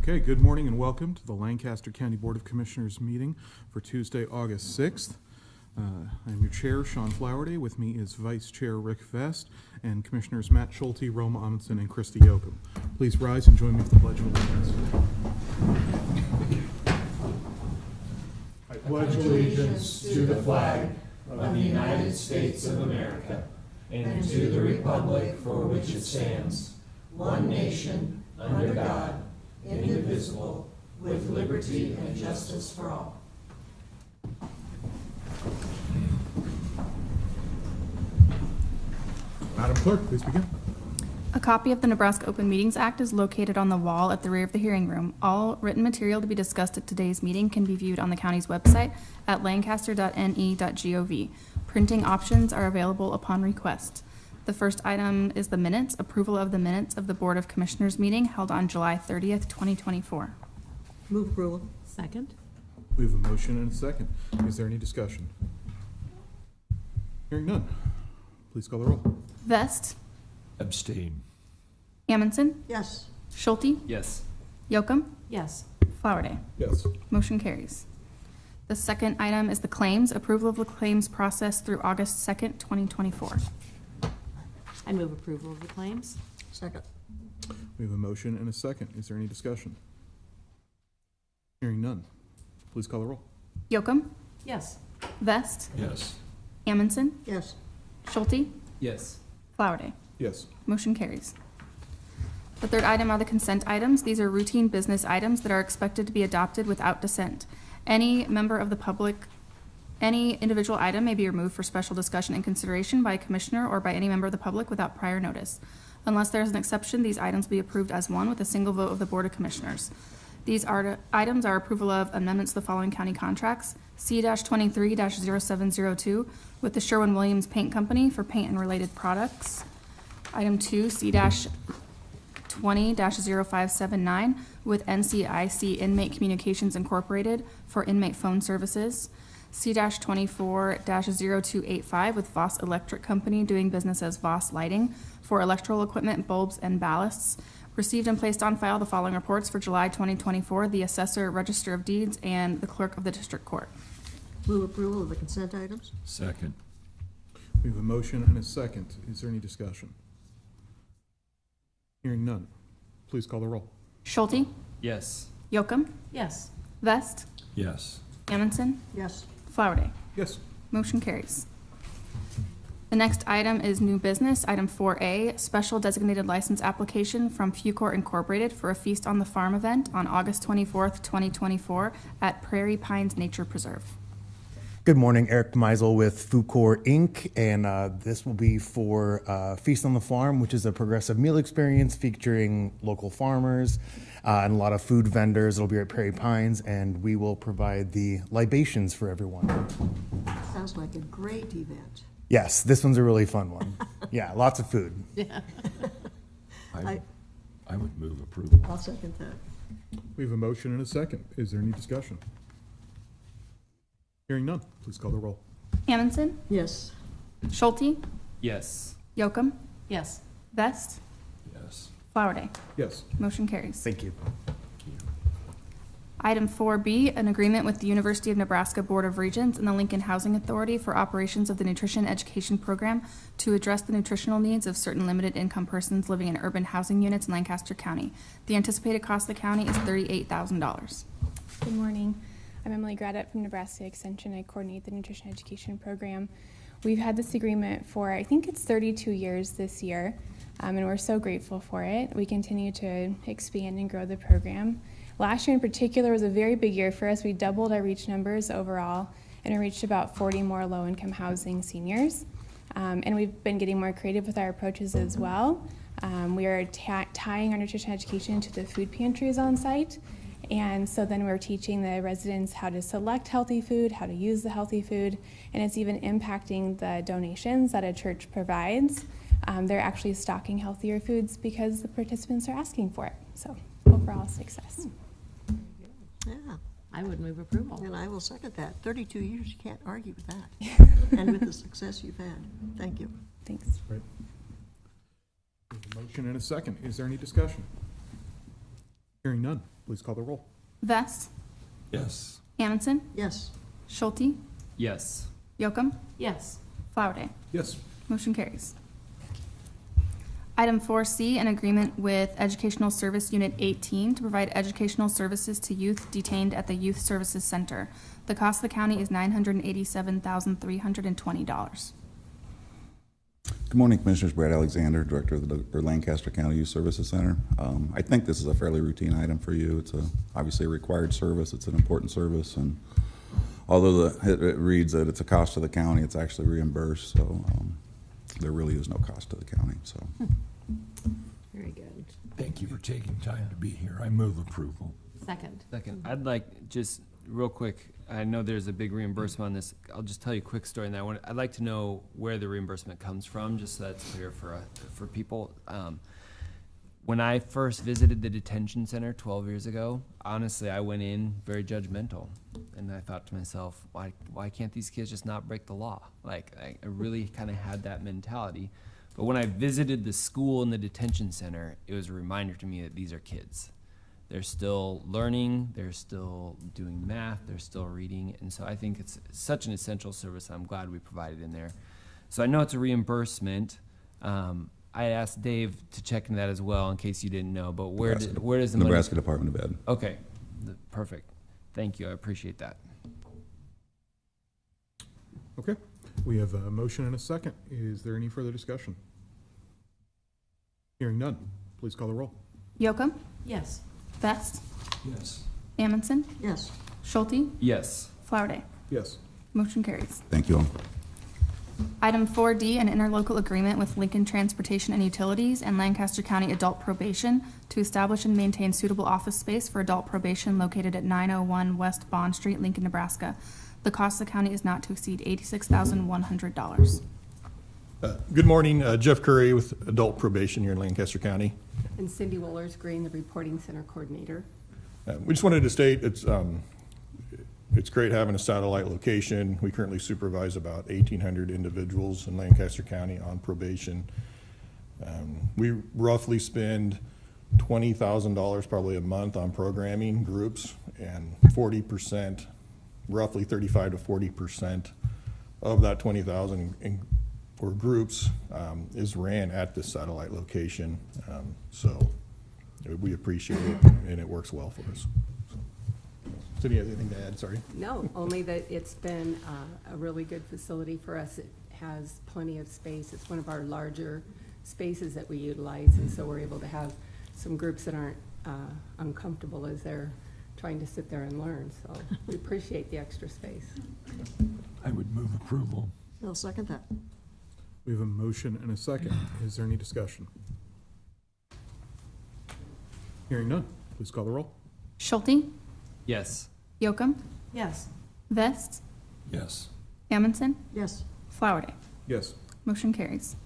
Okay, good morning and welcome to the Lancaster County Board of Commissioners meeting for Tuesday, August 6th. I'm your chair, Sean Flowerday. With me is Vice Chair Rick Vest and Commissioners Matt Schulte, Roma Amundsen, and Christy Yoakum. Please rise and join me for the Pledge of Allegiance. I pledge allegiance to the flag of the United States of America and to the republic for which it stands, one nation, under God, indivisible, with liberty and justice for all. Madam Clerk, please begin. A copy of the Nebraska Open Meetings Act is located on the wall at the rear of the hearing room. All written material to be discussed at today's meeting can be viewed on the county's website at lancaster.ne.gov. Printing options are available upon request. The first item is the minutes, approval of the minutes of the Board of Commissioners meeting held on July 30th, 2024. Move approval. Second. We have a motion and a second. Is there any discussion? Hearing none. Please call the roll. Vest, Abstain. Amundsen, Yes. Schulte, Yes. Yoakum, Yes. Flowerday. Yes. Motion carries. The second item is the claims, approval of the claims process through August 2nd, 2024. I move approval of the claims. Second. We have a motion and a second. Is there any discussion? Hearing none. Please call the roll. Yoakum, Yes. Vest, Yes. Amundsen, Yes. Schulte, Yes. Flowerday. Yes. Motion carries. The third item are the consent items. These are routine business items that are expected to be adopted without dissent. Any member of the public, any individual item may be removed for special discussion and consideration by a commissioner or by any member of the public without prior notice. Unless there is an exception, these items will be approved as one with a single vote of the Board of Commissioners. These items are approval of amendments to the following county contracts: C-23-0702 with the Sherwin-Williams Paint Company for paint and related products. Item 2, C-20-0579 with NCIC Inmate Communications Incorporated for inmate phone services. C-24-0285 with Voss Electric Company doing business as Voss Lighting for electrical equipment, bulbs, and ballasts. Received and placed on file the following reports for July 2024, the Assessor, Register of Deeds, and the Clerk of the District Court. Move approval of the consent items. Second. We have a motion and a second. Is there any discussion? Hearing none. Please call the roll. Schulte, Yes. Yoakum, Yes. Vest, Yes. Amundsen, Yes. Flowerday. Yes. Motion carries. The next item is new business. Item 4A, special designated license application from Fucor Incorporated for a Feast on the Farm event on August 24th, 2024 at Prairie Pines Nature Preserve. Good morning, Eric Meisel with Fucor Inc., and this will be for Feast on the Farm, which is a progressive meal experience featuring local farmers and a lot of food vendors. It'll be at Prairie Pines, and we will provide the libations for everyone. Sounds like a great event. Yes, this one's a really fun one. Yeah, lots of food. I would move approval. I'll second that. We have a motion and a second. Is there any discussion? Hearing none. Please call the roll. Amundsen, Yes. Schulte, Yes. Yoakum, Yes. Vest, Yes. Flowerday. Yes. Motion carries. Thank you. Item 4B, an agreement with the University of Nebraska Board of Regents and the Lincoln Housing Authority for operations of the nutrition education program to address the nutritional needs of certain limited income persons living in urban housing units in Lancaster County. The anticipated cost of the county is $38,000. Good morning. I'm Emily Graduate from Nebraska Extension. I coordinate the nutrition education program. We've had this agreement for, I think it's 32 years this year, and we're so grateful for it. We continue to expand and grow the program. Last year in particular was a very big year for us. We doubled our reach numbers overall, and we reached about 40 more low-income housing seniors. And we've been getting more creative with our approaches as well. We are tying our nutrition education to the food pantries on site. And so then we're teaching the residents how to select healthy food, how to use the healthy food, and it's even impacting the donations that a church provides. They're actually stocking healthier foods because the participants are asking for it. So overall success. Yeah. I would move approval. And I will second that. 32 years, you can't argue with that. And with the success you've had. Thank you. Thanks. Great. We have a motion and a second. Is there any discussion? Hearing none, please call the roll. Vest, Yes. Amundson, Yes. Schulte, Yes. Yocum, Yes. Flowerday. Yes. Motion carries. Item 4C, an agreement with Educational Service Unit 18 to provide educational services to youth detained at the Youth Services Center. The cost of the county is $987,320. Good morning, Commissioners. Brad Alexander, Director of the Lancaster County Youth Services Center. I think this is a fairly routine item for you. It's obviously a required service. It's an important service, and although it reads that it's a cost to the county, it's actually reimbursed, so there really is no cost to the county. So, Very good. Thank you for taking time to be here. I move approval. Second. Second, I'd like, just real quick, I know there's a big reimbursement on this. I'll just tell you a quick story, and I'd like to know where the reimbursement comes from, just so that's clear for people. When I first visited the detention center 12 years ago, honestly, I went in very judgmental, and I thought to myself, why can't these kids just not break the law? Like, I really kind of had that mentality. But when I visited the school and the detention center, it was a reminder to me that these are kids. They're still learning, they're still doing math, they're still reading, and so I think it's such an essential service. I'm glad we provided in there. So I know it's a reimbursement. I asked Dave to check into that as well in case you didn't know, but where does the money? Nebraska Department of Ed. Okay, perfect. Thank you, I appreciate that. Okay, we have a motion and a second. Is there any further discussion? Hearing none, please call the roll. Yocum, Yes. Vest, Yes. Amundson, Yes. Schulte, Yes. Flowerday. Yes. Motion carries. Thank you all. Item 4D, an interlocal agreement with Lincoln Transportation and Utilities and Lancaster County Adult Probation to establish and maintain suitable office space for adult probation located at 901 West Bond Street, Lincoln, Nebraska. The cost of the county is not to exceed $86,100. Good morning, Jeff Curry with Adult Probation here in Lancaster County. And Cindy Willers Green, the Reporting Center Coordinator. We just wanted to state it's great having a satellite location. We currently supervise about 1,800 individuals in Lancaster County on probation. We roughly spend $20,000 probably a month on programming groups, and 40%, roughly 35 to 40% of that 20,000 for groups is ran at this satellite location. So we appreciate it, and it works well for us. Cindy, has anything to add? Sorry. No, only that it's been a really good facility for us. It has plenty of space. It's one of our larger spaces that we utilize, and so we're able to have some groups that aren't uncomfortable as they're trying to sit there and learn. So we appreciate the extra space. I would move approval. I'll second that. We have a motion and a second. Is there any discussion? Hearing none, please call the roll. Schulte, Yes. Yocum, Yes. Vest, Yes. Amundson, Yes. Flowerday. Yes. Motion carries.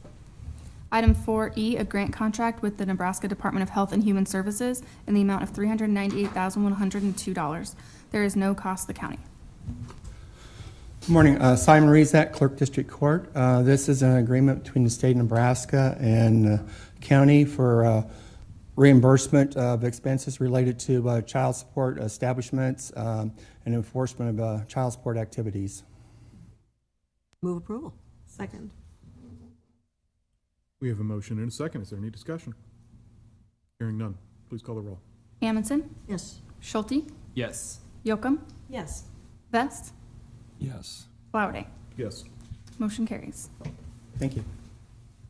Item 4E, a grant contract with the Nebraska Department of Health and Human Services in the amount of $398,102. There is no cost to the county. Good morning. Simon Rezak, Clerk District Court. This is an agreement between the state of Nebraska and county for reimbursement of expenses related to child support establishments and enforcement of child support activities. Move approval. Second. We have a motion and a second. Is there any discussion? Hearing none, please call the roll. Amundson, Yes. Schulte, Yes. Yocum, Yes. Vest, Yes. Flowerday. Yes. Motion carries. Thank you.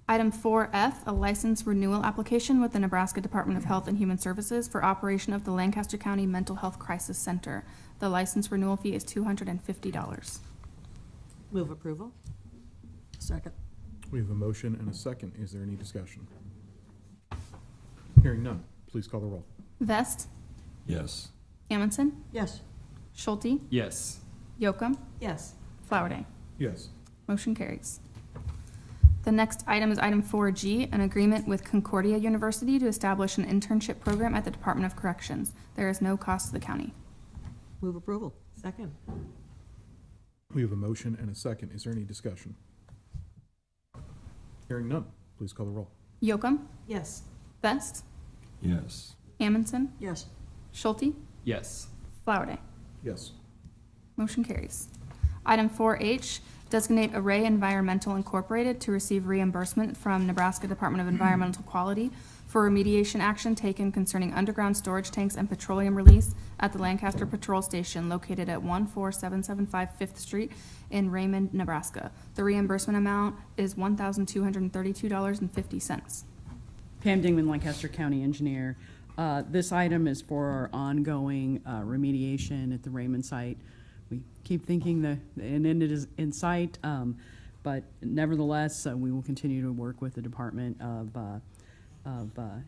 Item 4F, a license renewal application with the Nebraska Department of Health and Human Services for operation of the Lancaster County Mental Health Crisis Center. The license renewal fee is $250. Move approval. Second. We have a motion and a second. Is there any discussion? Hearing none, please call the roll. Vest, Yes. Amundson, Yes. Schulte, Yes. Yocum, Yes. Flowerday. Yes. Motion carries. The next item is item 4G, an agreement with Concordia University to establish an internship program at the Department of Corrections. There is no cost to the county. Move approval. Second. We have a motion and a second. Is there any discussion? Hearing none, please call the roll. Yocum, Yes. Vest, Yes. Amundson, Yes. Schulte, Yes. Flowerday. Yes. Motion carries. Item 4H, designate Array Environmental Incorporated to receive reimbursement from Nebraska Department of Environmental Quality for remediation action taken concerning underground storage tanks and petroleum release at the Lancaster Patrol Station located at 14775 Fifth Street in Raymond, Nebraska. The reimbursement amount is $1,232.50. Pam Dingman, Lancaster County Engineer. This item is for our ongoing remediation at the Raymond site. We keep thinking the end is in sight, but nevertheless, we will continue to work with the Department of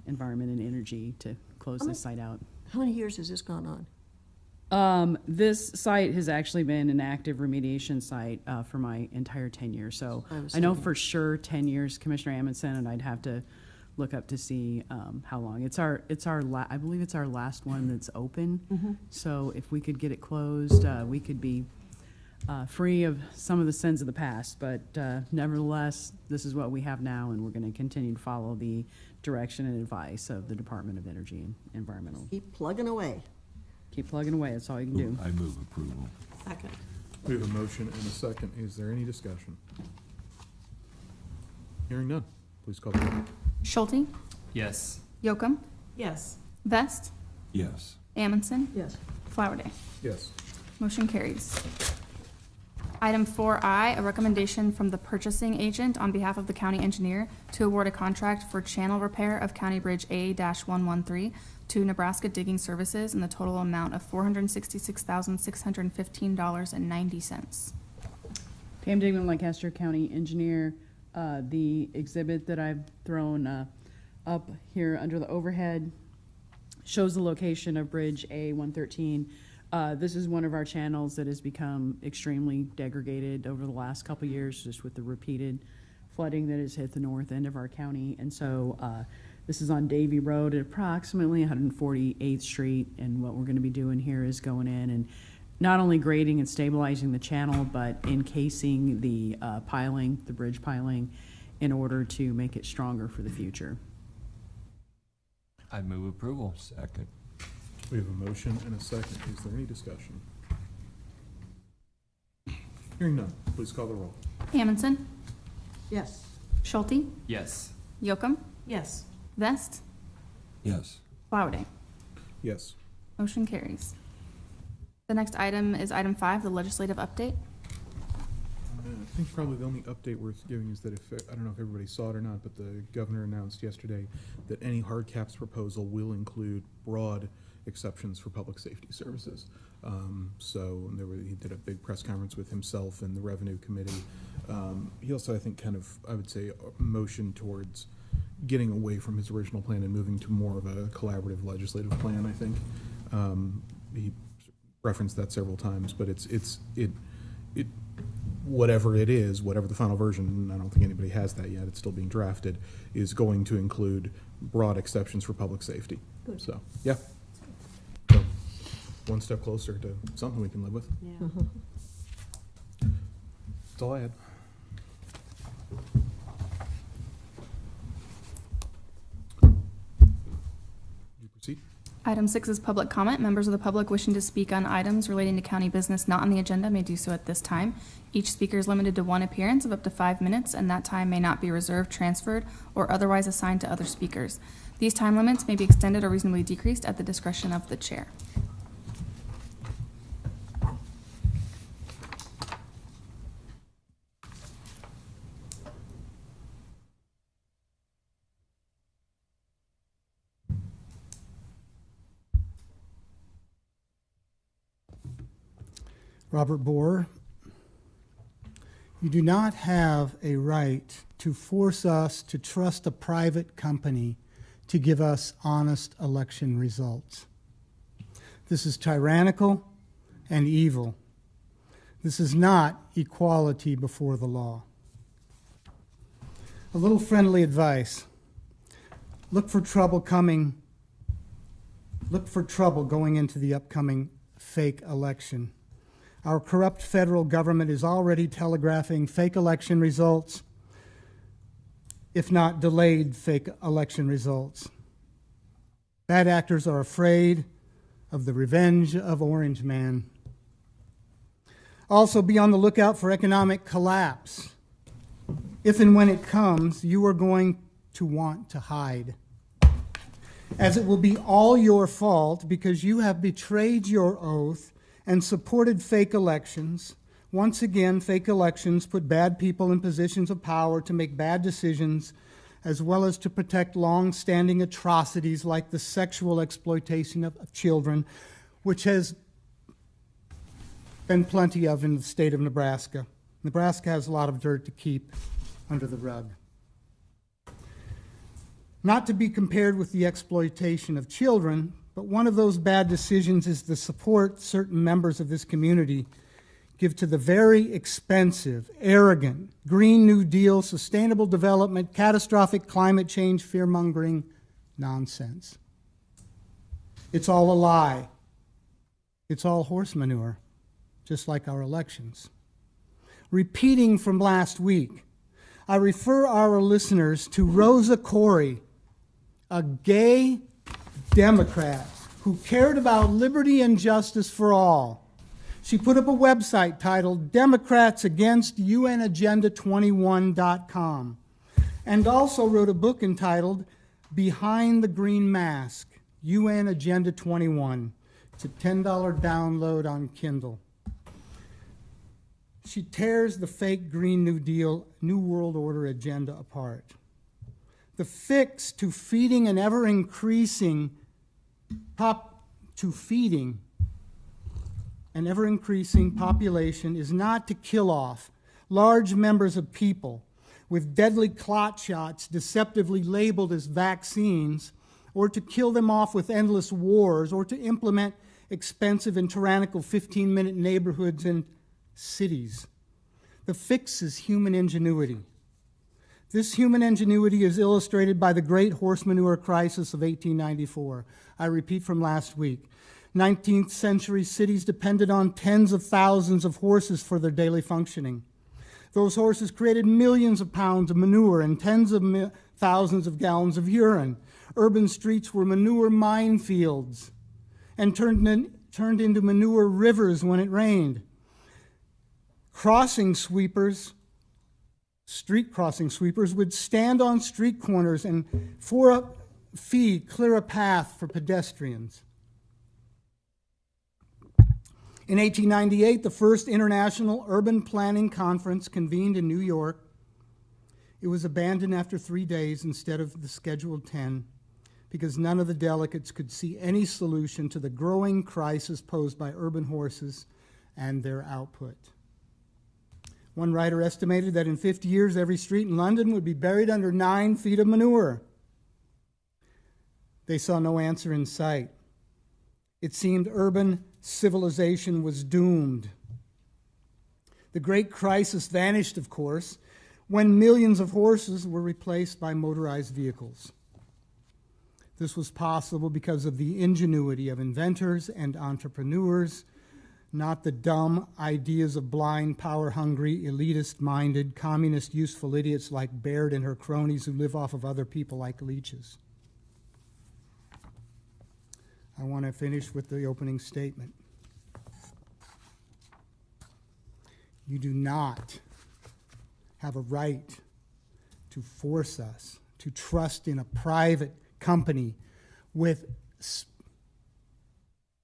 Environment and Energy to close this site out. How many years has this gone on? This site has actually been an active remediation site for my entire tenure. So I know for sure 10 years, Commissioner Amundsen, and I'd have to look up to see how long. I believe it's our last one that's open. So if we could get it closed, we could be free of some of the sins of the past. But nevertheless, this is what we have now, and we're going to continue to follow the direction and advice of the Department of Energy and Environmental. Keep plugging away. Keep plugging away. That's all you can do. I move approval. Second. We have a motion and a second. Is there any discussion? Hearing none. Please call the roll. Schulte, Yes. Yocum, Yes. Vest, Yes. Amundsen, Yes. Flowerday. Yes. Motion carries. Item 4I, a recommendation from the purchasing agent on behalf of the county engineer to award a contract for channel repair of County Bridge A-113 to Nebraska Digging Services in the total amount of $466,615.90. Pam Dingman, Lancaster County Engineer. The exhibit that I've thrown up here under the overhead shows the location of Bridge A-113. This is one of our channels that has become extremely degraded over the last couple of years, just with the repeated flooding that has hit the north end of our county. And so this is on Davie Road at approximately 148th Street. And what we're going to be doing here is going in and not only grading and stabilizing the channel, but encasing the piling, the bridge piling, in order to make it stronger for the future. I move approval. Second. We have a motion and a second. Is there any discussion? Hearing none. Please call the roll. Amundsen, Yes. Schulte, Yes. Yocum, Yes. Vest, Yes. Flowerday. Yes. Motion carries. The next item is item 5, the legislative update. I think probably the only update worth giving is that I don't know if everybody saw it or not, but the governor announced yesterday that any hard caps proposal will include broad exceptions for public safety services. So he did a big press conference with himself and the Revenue Committee. He also, I think, I would say, motioned towards getting away from his original plan and moving to more of a collaborative legislative plan, I think. He referenced that several times, but it whatever it is, whatever the final version, I don't think anybody has that yet, it's still being drafted, is going to include broad exceptions for public safety. Good. So, yeah. So, one step closer to something we can live with. Yeah. That's all I had. You proceed. Item 6 is public comment. Members of the public wishing to speak on items relating to county business not on the agenda may do so at this time. Each speaker is limited to one appearance of up to 5 minutes, and that time may not be reserved, transferred, or otherwise assigned to other speakers. These time limits may be extended or reasonably decreased at the discretion of the chair. Robert Bohr, you do not have a right to force us to trust a private company to give us honest election results. This is tyrannical and evil. This is not equality before the law. A little friendly advice. Look for trouble going into the upcoming fake election. Our corrupt federal government is already telegraphing fake election results, if not delayed fake election results. Bad actors are afraid of the Revenge of Orange Man. Also, be on the lookout for economic collapse. If and when it comes, you are going to want to hide, as it will be all your fault because you have betrayed your oath and supported fake elections. Once again, fake elections put bad people in positions of power to make bad decisions, as well as to protect long-standing atrocities like the sexual exploitation of children, which has been plenty of in the state of Nebraska. Nebraska has a lot of dirt to keep under the rug. Not to be compared with the exploitation of children, but one of those bad decisions is the support certain members of this community give to the very expensive, arrogant, Green New Deal, sustainable development, catastrophic climate change, fear-mongering nonsense. It's all a lie. It's all horse manure, just like our elections. Repeating from last week, I refer our listeners to Rosa Corey, a gay Democrat who cared about liberty and justice for all. She put up a website titled Democrats Against UNAgenda21.com and also wrote a book entitled Behind the Green Mask, UN Agenda 21. It's a $10 download on Kindle. She tears the fake Green New Deal, New World Order agenda apart. The fix to feeding an ever-increasing population is not to kill off large members of people with deadly clot shots deceptively labeled as vaccines, or to kill them off with endless wars, or to implement expensive and tyrannical 15-minute neighborhoods in cities. The fix is human ingenuity. This human ingenuity is illustrated by the great horse manure crisis of 1894. I repeat from last week. 19th century cities depended on tens of thousands of horses for their daily functioning. Those horses created millions of pounds of manure and tens of thousands of gallons of urine. Urban streets were manure minefields and turned into manure rivers when it rained. Street crossing sweepers would stand on street corners and for a fee clear a path for pedestrians. In 1898, the first International Urban Planning Conference convened in New York. It was abandoned after 3 days instead of the scheduled 10 because none of the delegates could see any solution to the growing crisis posed by urban horses and their output. One writer estimated that in 50 years, every street in London would be buried under 9 feet of manure. They saw no answer in sight. It seemed urban civilization was doomed. The great crisis vanished, of course, when millions of horses were replaced by motorized vehicles. This was possible because of the ingenuity of inventors and entrepreneurs, not the dumb ideas of blind, power-hungry, elitist-minded, communist, useful idiots like Baird and her cronies who live off of other people like leeches. I want to finish with the opening statement. You do not have a right to force us to trust in a private company with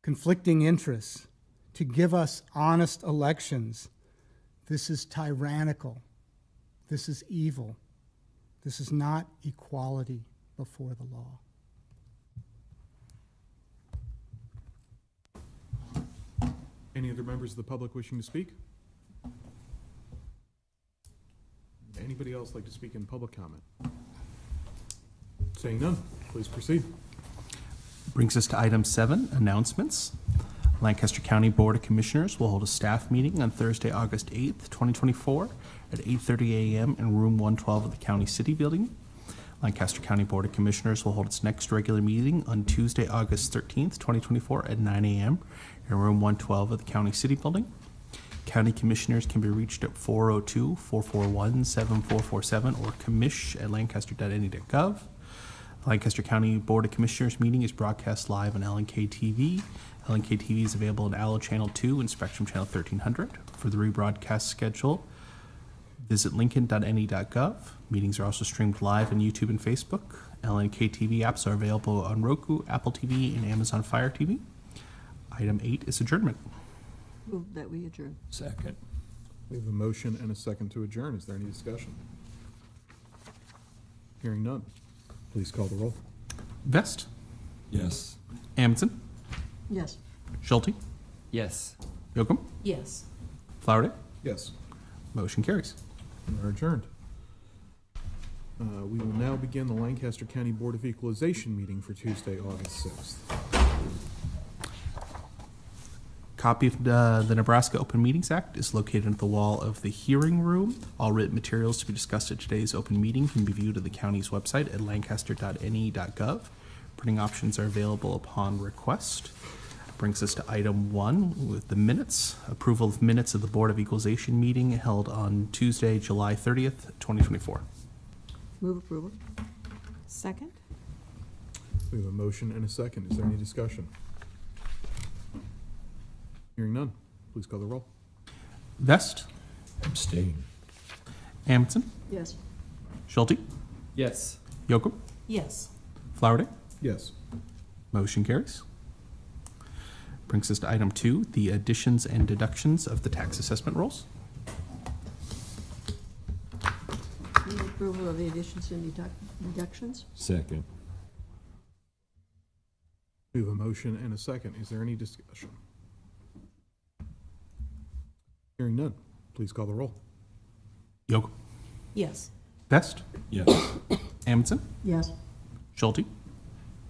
conflicting interests to give us honest elections. This is tyrannical. This is evil. This is not equality before the law. Any other members of the public wishing to speak? Anybody else like to speak in public comment? Saying none, please proceed. Brings us to item 7, announcements. Lancaster County Board of Commissioners will hold a staff meeting on Thursday, August 8th, 2024 at 8:30 a.m. in room 112 of the County City Building. Lancaster County Board of Commissioners will hold its next regular meeting on Tuesday, August 13th, 2024 at 9 a.m. in room 112 of the County City Building. County Commissioners can be reached at 402-441-7447 or commish@lancaster.ne.gov. Lancaster County Board of Commissioners meeting is broadcast live on LNK TV. LNK TV is available on Allo Channel 2 and Spectrum Channel 1300. For the rebroadcast schedule, visit lincoln.ne.gov. Meetings are also streamed live on YouTube and Facebook. LNK TV apps are available on Roku, Apple TV, and Amazon Fire TV. Item 8 is adjournment. Move that we adjourn. Second. We have a motion and a second to adjourn. Is there any discussion? Hearing none. Please call the roll. Vest, Yes. Amundson, Yes. Schulte, Yes. Yocum, Yes. Flowerday. Yes. Motion carries. We are adjourned. We will now begin the Lancaster County Board of Equalization meeting for Tuesday, August 6th. Copy of the Nebraska Open Meetings Act is located at the wall of the hearing room. All written materials to be discussed at today's open meeting can be viewed at the county's website at lancaster.ne.gov. Printing options are available upon request. Brings us to item 1 with the minutes. Approval of minutes of the Board of Equalization meeting held on Tuesday, July 30th, 2024. Move approval. Second? We have a motion and a second. Is there any discussion? Hearing none. Please call the roll. Vest, Abstain. Amundson, Yes. Schulte, Yes. Yocum, Yes. Flowerday. Yes. Motion carries. Brings us to item 2, the additions and deductions of the tax assessment rolls. Move approval of the additions and deductions. Second. We have a motion and a second. Is there any discussion? Hearing none. Please call the roll. Yocum, Yes. Vest, Yes. Amundson, Yes. Schulte,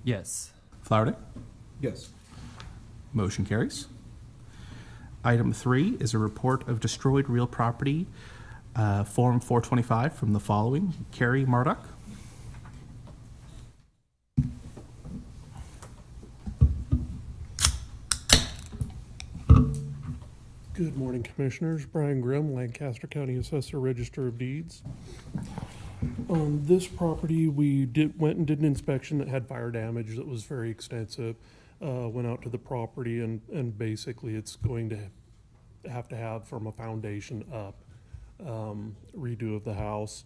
Yes. Flowerday. Yes. Motion carries. Item 3 is a report of destroyed real property, Form 425 from the following. Carrie Murdoch. Good morning, Commissioners. Brian Grimm, Lancaster County Assessor, Register of Deeds. On this property, we went and did an inspection that had fire damage that was very extensive. Went out to the property and basically it's going to have from a foundation up, redo of the house.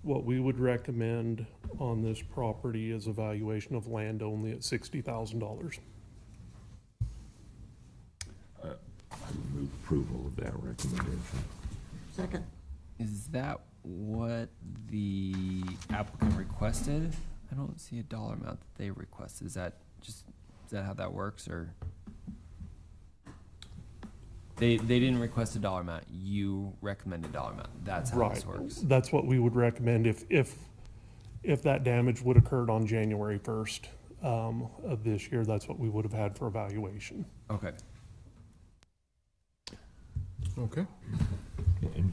What we would recommend on this property is a valuation of land only at $60,000. I would move approval of that recommendation. Second. Is that what the applicant requested? I don't see a dollar amount that they requested. Is that how that works, or? They didn't request a dollar amount. You recommend a dollar amount. That's how this works. That's what we would recommend if that damage would occurred on January 1st of this year. That's what we would have had for evaluation. Okay. Okay. And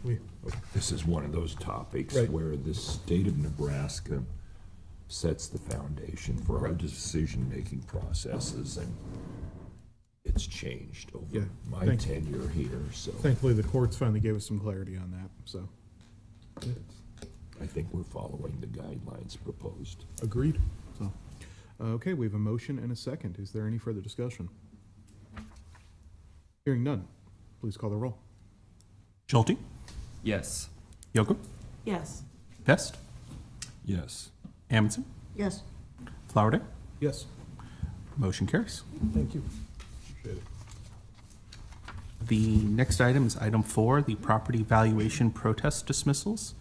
this is one of those topics where the state of Nebraska sets the foundation for our decision-making processes, and it's changed over my tenure here, so. Thankfully, the courts finally gave us some clarity on that, so. I think we're following the guidelines proposed. Agreed. So, okay, we have a motion and a second. Is there any further discussion? Hearing none. Please call the roll. Schulte, Yes. Yocum, Yes. Vest, Yes. Amundson, Yes. Flowerday. Yes. Motion carries. Thank you. Appreciate it. The next item is item 4, the property valuation protest dismissals.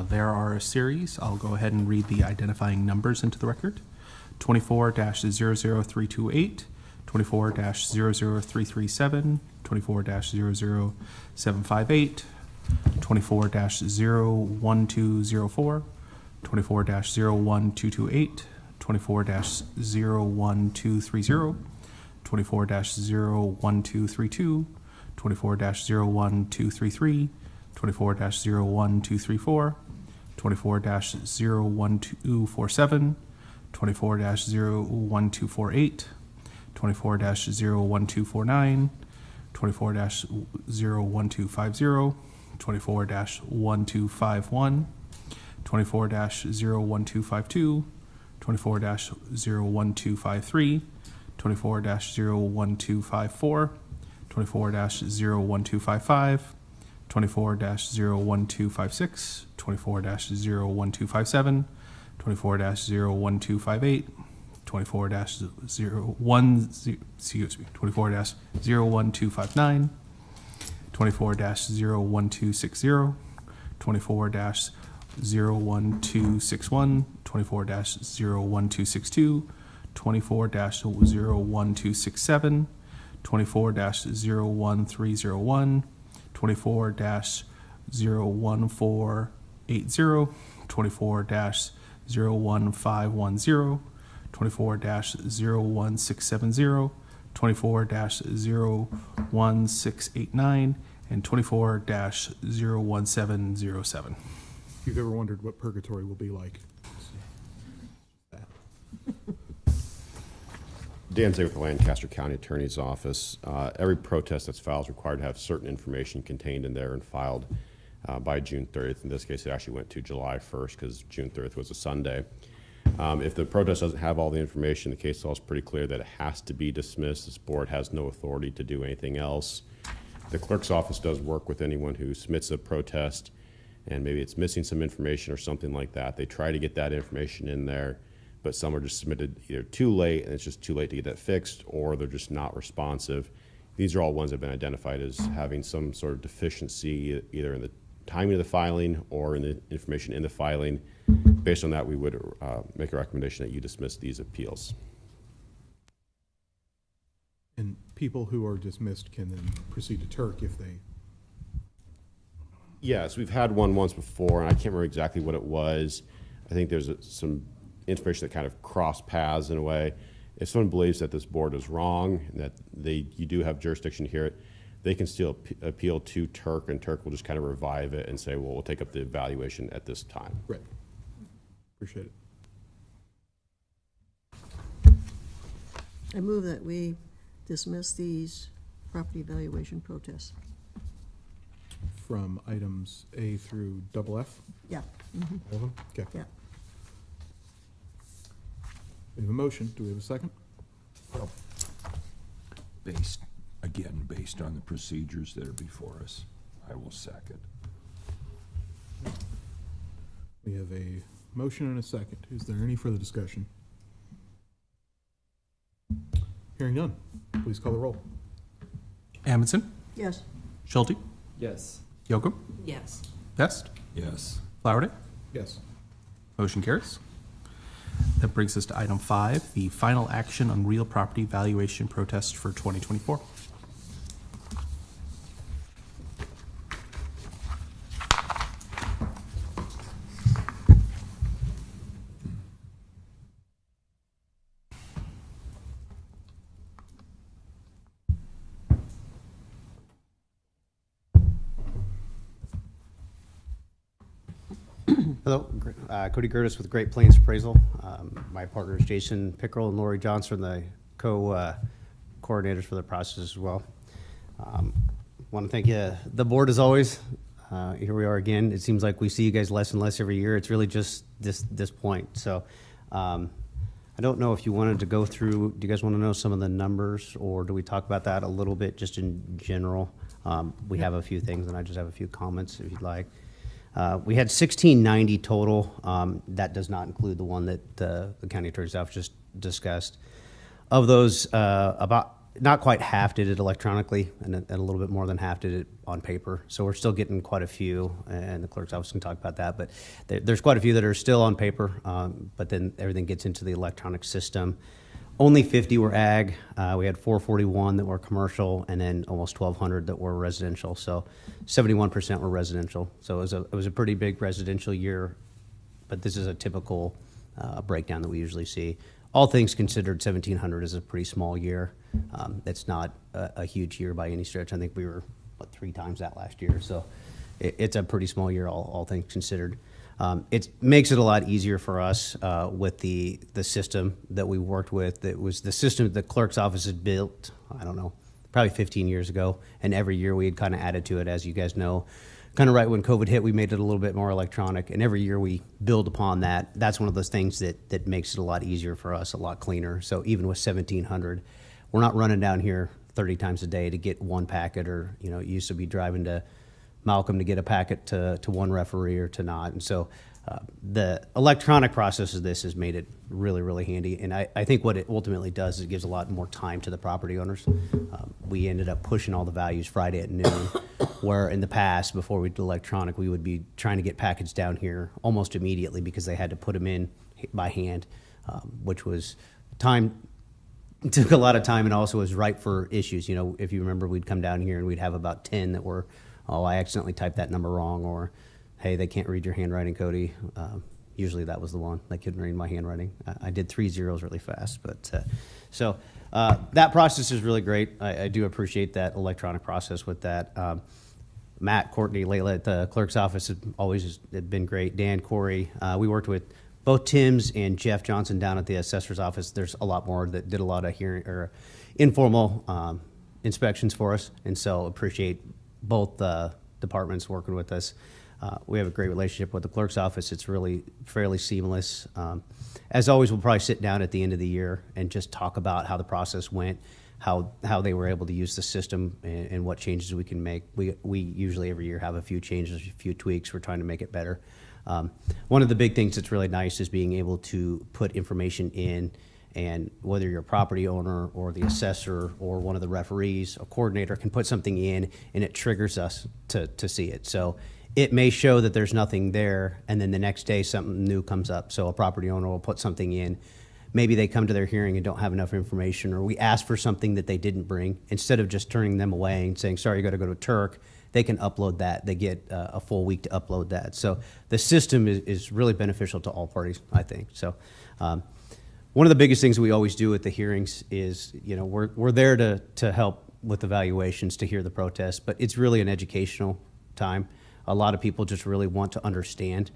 There are a series. I'll go ahead and read the identifying numbers into the record. 24-00328, 24-00337, 24-00758, 24-01204, 24-01228, 24-01230, 24-01232, 24-01233, 24-01234, 24-01247, 24-01248, 24-01249, 24-01250, 24-1251, 24-01252, 24-01253, 24-01254, 24-01255, 24-01256, 24-01257, 24-01258, 24-01259, 24-01260, 24-01261, 24-01262, 24-01267, 24-01301, 24-01480, 24-01510, 24-01670, 24-01689, and 24-01707. If you've ever wondered what purgatory will be like. Dan Zay with the Lancaster County Attorney's Office. Every protest that's filed is required to have certain information contained in there and filed by June 30th. In this case, it actually went to July 1st because June 30th was a Sunday. If the protest doesn't have all the information, the case law is pretty clear that it has to be dismissed. This board has no authority to do anything else. The clerk's office does work with anyone who submits a protest and maybe it's missing some information or something like that. They try to get that information in there, but some are just submitted either too late and it's just too late to get that fixed, or they're just not responsive. These are all ones that have been identified as having some sort of deficiency either in the timing of the filing or in the information in the filing. Based on that, we would make a recommendation that you dismiss these appeals. And people who are dismissed can then proceed to Turk if they... Yes, we've had one once before, and I can't remember exactly what it was. I think there's some information that kind of crossed paths in a way. If someone believes that this board is wrong, and that you do have jurisdiction to hear it, they can still appeal to Turk, and Turk will just kind of revive it and say, well, we'll take up the evaluation at this time. Right. Appreciate it. I move that we dismiss these property valuation protests. From items A through double F? Yeah. All of them? Okay. Yeah. We have a motion. Do we have a second? Based on the procedures that are before us, I will second. We have a motion and a second. Is there any further discussion? Hearing none. Please call the roll. Amundson, Yes. Schulte, Yes. Yocum, Yes. Best, Yes. Flowerday. Yes. Motion carries. That brings us to item 5, the final action on real property valuation protest for 2024. Hello, Cody Gertis with Great Plains Appraisal. My partners Jason Pickrell and Lori Johnson, the co-coordinators for the process as well. Want to thank you, the board as always. Here we are again. It seems like we see you guys less and less every year. It's really just this point. So I don't know if you wanted to go through, do you guys want to know some of the numbers, or do we talk about that a little bit just in general? We have a few things and I just have a few comments if you'd like. We had 1690 total. That does not include the one that the county attorney's office just discussed. Of those, about not quite half did it electronically, and a little bit more than half did it on paper. So we're still getting quite a few, and the clerk's office can talk about that. But there's quite a few that are still on paper, but then everything gets into the electronic system. Only 50 were ag. We had 441 that were commercial, and then almost 1,200 that were residential. So 71% were residential. So it was a pretty big residential year, but this is a typical breakdown that we usually see. All things considered, 1,700 is a pretty small year. It's not a huge year by any stretch. I think we were 3 times that last year. So it's a pretty small year, all things considered. It makes it a lot easier for us with the system that we worked with. It was the system the clerk's office had built, I don't know, probably 15 years ago. And every year we had kind of added to it, as you guys know. kind of right when COVID hit, we made it a little bit more electronic, and every year we build upon that. That's one of those things that makes it a lot easier for us, a lot cleaner. So even with 1,700, we're not running down here 30 times a day to get one packet, or, you know, it used to be driving to Malcolm to get a packet to one referee or to not. And so the electronic process of this has made it really, really handy. And I think what it ultimately does is it gives a lot more time to the property owners. We ended up pushing all the values Friday at noon, where in the past, before we did electronic, we would be trying to get packets down here almost immediately because they had to put them in by hand, which was time. It took a lot of time and also was ripe for issues. You know, if you remember, we'd come down here and we'd have about 10 that were, oh, I accidentally typed that number wrong, or, hey, they can't read your handwriting, Cody. Usually that was the one. They couldn't read my handwriting. I did 3 zeros really fast. But so that process is really great. I do appreciate that electronic process with that. Matt, Courtney, Layla at the clerk's office have always been great. Dan, Corey, we worked with both Tim's and Jeff Johnson down at the assessor's office. There's a lot more that did a lot of hearing or informal inspections for us, and so appreciate both departments working with us. We have a great relationship with the clerk's office. It's really fairly seamless. As always, we'll probably sit down at the end of the year and just talk about how the process went, how they were able to use the system, and what changes we can make. We usually every year have a few changes, a few tweaks. We're trying to make it better. One of the big things that's really nice is being able to put information in, and whether you're a property owner or the assessor or one of the referees, a coordinator can put something in and it triggers us to see it. So it may show that there's nothing there, and then the next day something new comes up. So a property owner will put something in. Maybe they come to their hearing and don't have enough information, or we ask for something that they didn't bring. Instead of just turning them away and saying, sorry, you got to go to Turk, they can upload that. They get a full week to upload that. So the system is really beneficial to all parties, I think. So one of the biggest things we always do at the hearings is, you know, we're there to help with evaluations, to hear the protests, but it's really an educational time. A lot of people just really want to understand.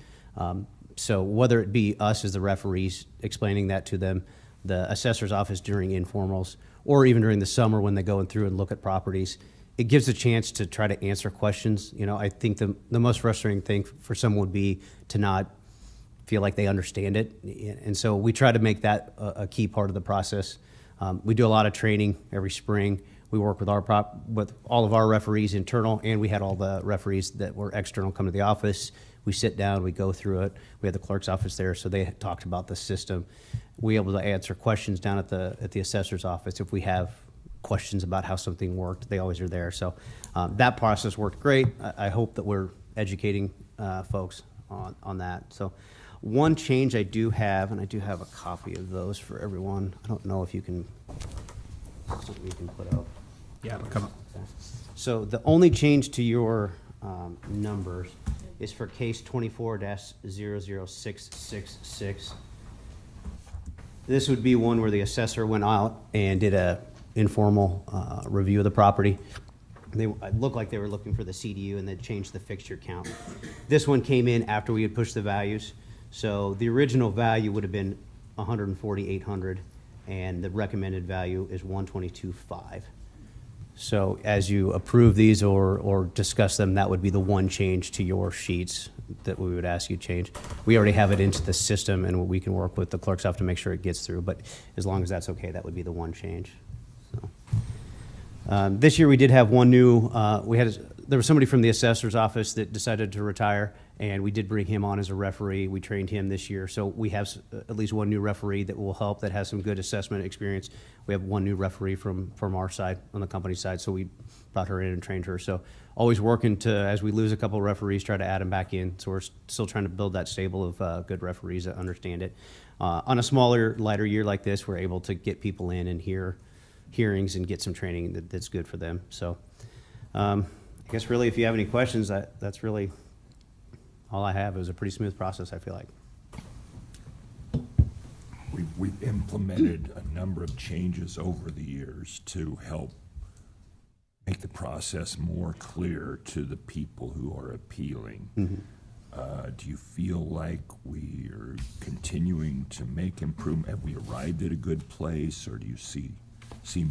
So whether it be us as the referees explaining that to them, the assessor's office during informals, or even during the summer when they go through and look at properties, it gives a chance to try to answer questions. You know, I think the most frustrating thing for someone would be to not feel like they understand it. And so we try to make that a key part of the process. We do a lot of training every spring. We work with with all of our referees internal, and we had all the referees that were external come to the office. We sit down, we go through it. We had the clerk's office there, so they talked about the system. We were able to answer questions down at the assessor's office. If we have questions about how something worked, they always are there. So that process worked great. I hope that we're educating folks on that. So one change I do have, and I do have a copy of those for everyone. I don't know if you can, something you can put up. Yeah, it'll come up. So the only change to your numbers is for case 24-00666. This would be one where the assessor went out and did a informal review of the property. It looked like they were looking for the CDU and then changed the fixture count. This one came in after we had pushed the values. So the original value would have been 140,800, and the recommended value is 122,500. So as you approve these or discuss them, that would be the one change to your sheets that we would ask you to change. We already have it into the system, and we can work with the clerk's office to make sure it gets through, but as long as that's okay, that would be the one change. So, this year we did have one new, there was somebody from the assessor's office that decided to retire, and we did bring him on as a referee. We trained him this year, so we have at least one new referee that will help, that has some good assessment experience. We have one new referee from our side, on the company side, so we brought her in and trained her. So always working to, as we lose a couple of referees, try to add them back in. So we're still trying to build that stable of good referees that understand it. On a smaller, lighter year like this, we're able to get people in and hear hearings and get some training that's good for them. So I guess really, if you have any questions, that's really all I have. It was a pretty smooth process, I feel like. We've implemented a number of changes over the years to help make the process more clear to the people who are appealing. Mm-hmm. Do you feel like we are continuing to make improvement? Have we arrived at a good place, or do you see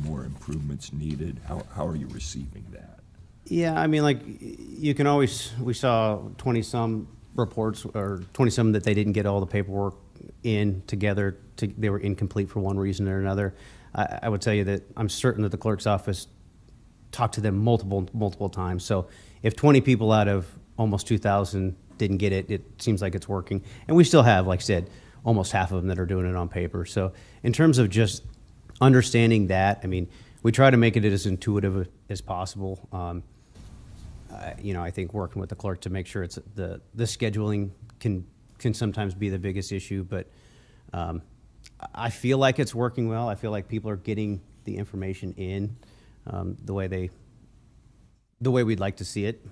more improvements needed? How are you receiving that? Yeah, I mean, like, you can always, we saw 20-some reports, or 20-some that they didn't get all the paperwork in together, they were incomplete for one reason or another. I would tell you that I'm certain that the clerk's office talked to them multiple times. So if 20 people out of almost 2,000 didn't get it, it seems like it's working. And we still have, like I said, almost half of them that are doing it on paper. So in terms of just understanding that, I mean, we try to make it as intuitive as possible. I think working with the clerk to make sure it's the scheduling can sometimes be the biggest issue, but I feel like it's working well. I feel like people are getting the information in the way we'd like to see it.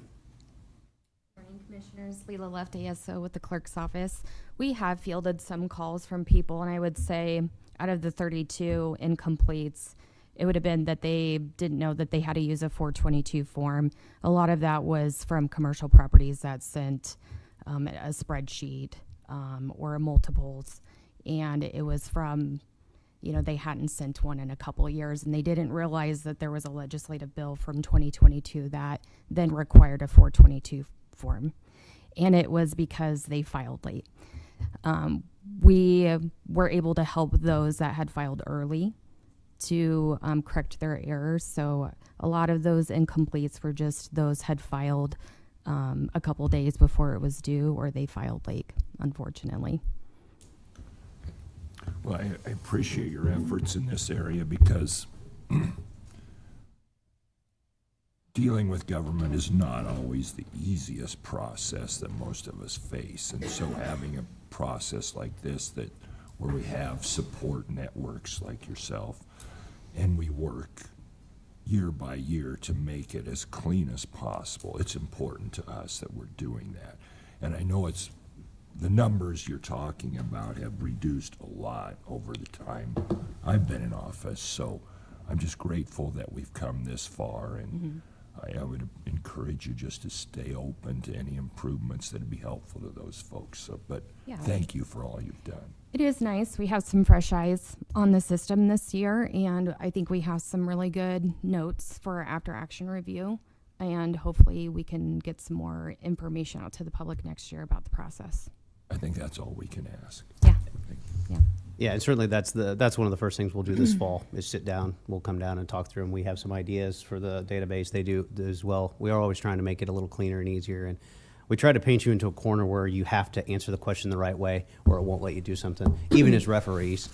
Morning, Commissioners. Leila Left, ASO with the Clerk's Office. We have fielded some calls from people, and I would say out of the 32 incompletes, it would have been that they didn't know that they had to use a 422 form. A lot of that was from commercial properties that sent a spreadsheet or multiples, and it was from, they hadn't sent one in a couple of years, and they didn't realize that there was a legislative bill from 2022 that then required a 422 form, and it was because they filed late. We were able to help those that had filed early to correct their errors. So a lot of those incompletes were just those had filed a couple days before it was due, or they filed late, unfortunately. Well, I appreciate your efforts in this area because dealing with government is not always the easiest process that most of us face. And so having a process like this where we have support networks like yourself, and we work year by year to make it as clean as possible, it's important to us that we're doing that. And I know the numbers you're talking about have reduced a lot over the time I've been in office, so I'm just grateful that we've come this far, and I would encourage you just to stay open to any improvements that would be helpful to those folks. So, but Yeah. Thank you for all you've done. It is nice. We have some fresh eyes on the system this year, and I think we have some really good notes for our after action review, and hopefully we can get some more information out to the public next year about the process. I think that's all we can ask. Yeah. Yeah. Yeah, and certainly that's one of the first things we'll do this fall is sit down. We'll come down and talk through them. We have some ideas for the database. They do as well. We are always trying to make it a little cleaner and easier, and we try to paint you into a corner where you have to answer the question the right way, or it won't let you do something. Even as referees,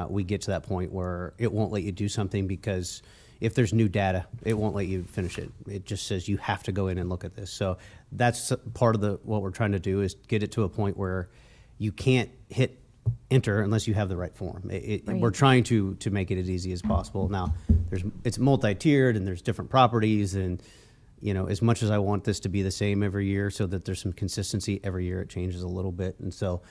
we get to that point where it won't let you do something because if there's new data, it won't let you finish it. It just says you have to go in and look at this. So that's part of what we're trying to do is get it to a point where you can't hit enter unless you have the right form. Right. We're trying to make it as easy as possible. Now, it's multi-tiered and there's different properties, and as much as I want this to be the same every year so that there's some consistency, every year it changes a little bit. And so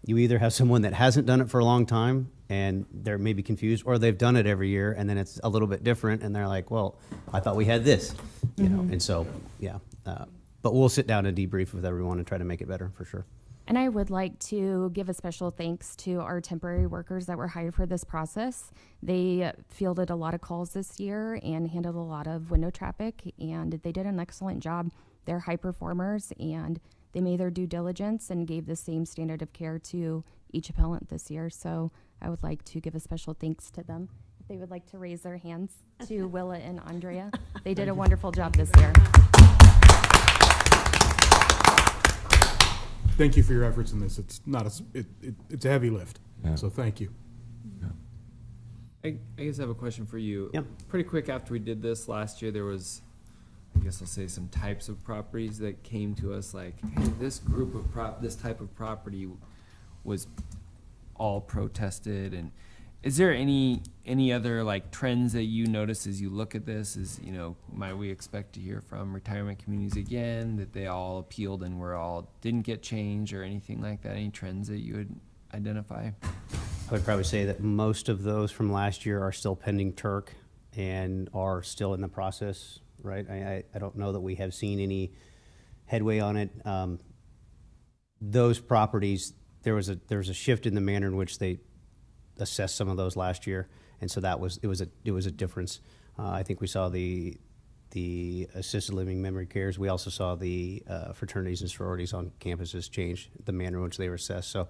you either have someone that hasn't done it for a long time and they're maybe confused, or they've done it every year and then it's a little bit different and they're like, well, I thought we had this, and so, yeah. But we'll sit down and debrief with everyone and try to make it better for sure. And I would like to give a special thanks to our temporary workers that were hired for this process. They fielded a lot of calls this year and handled a lot of window traffic, and they did an excellent job. They're high performers, and they made their due diligence and gave the same standard of care to each appellant this year. So I would like to give a special thanks to them. If they would like to raise their hands to Willa and Andrea. They did a wonderful job this year. Thank you for your efforts in this. It's not it's a heavy lift. Yeah. So thank you. I guess I have a question for you. Yep. Pretty quick after we did this last year, there was, I guess I'll say, some types of properties that came to us like, hey, this group of this type of property was all protested. And is there any other like trends that you notice as you look at this? Might we expect to hear from retirement communities again that they all appealed and didn't get changed or anything like that? Any trends that you would identify? I would probably say that most of those from last year are still pending Turk and are still in the process, right? I don't know that we have seen any headway on it. Those properties, there was a shift in the manner in which they assessed some of those last year, and so it was a difference. I think we saw the the assisted living memory cares. We also saw the fraternities and sororities on campuses change the manner in which they were assessed. So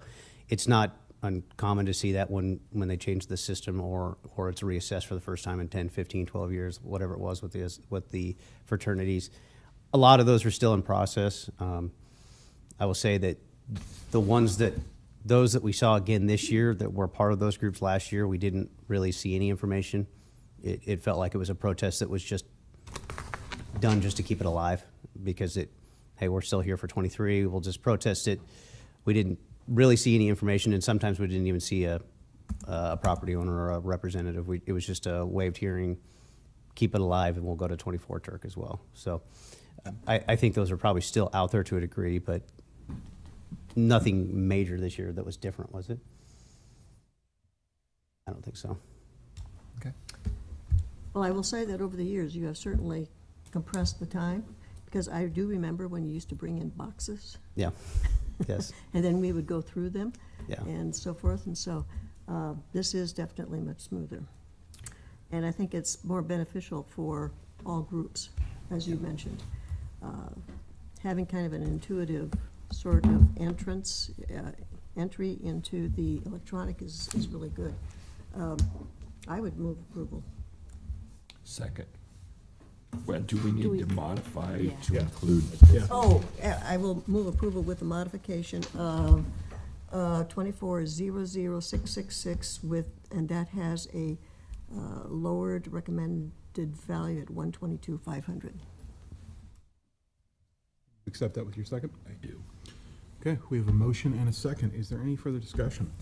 it's not uncommon to see that when they change the system or it's reassessed for the first time in 10, 15, 12 years, whatever it was with the fraternities. A lot of those are still in process. I will say that those that we saw again this year that were part of those groups last year, we didn't really see any information. It felt like it was a protest that was just done just to keep it alive because hey, we're still here for 23, we'll just protest it. We didn't really see any information, and sometimes we didn't even see a property owner or a representative. It was just a waived hearing, keep it alive, and we'll go to 24 Turk as well. So I think those are probably still out there to a degree, but nothing major this year that was different, was it? I don't think so. Okay. Well, I will say that over the years, you have certainly compressed the time, because I do remember when you used to bring in boxes. Yeah, yes. And then we would go through them. Yeah. And so forth, and so this is definitely much smoother. And I think it's more beneficial for all groups, as you mentioned. Having kind of an intuitive sort of entry into the electronic is really good. I would move approval. Second. Well, do we need to modify to Yeah. include? Oh, I will move approval with the modification of 24-00666 and that has a lowered recommended value at 122,500. Accept that with your second? I do. Okay, we have a motion and a second. Is there any further discussion?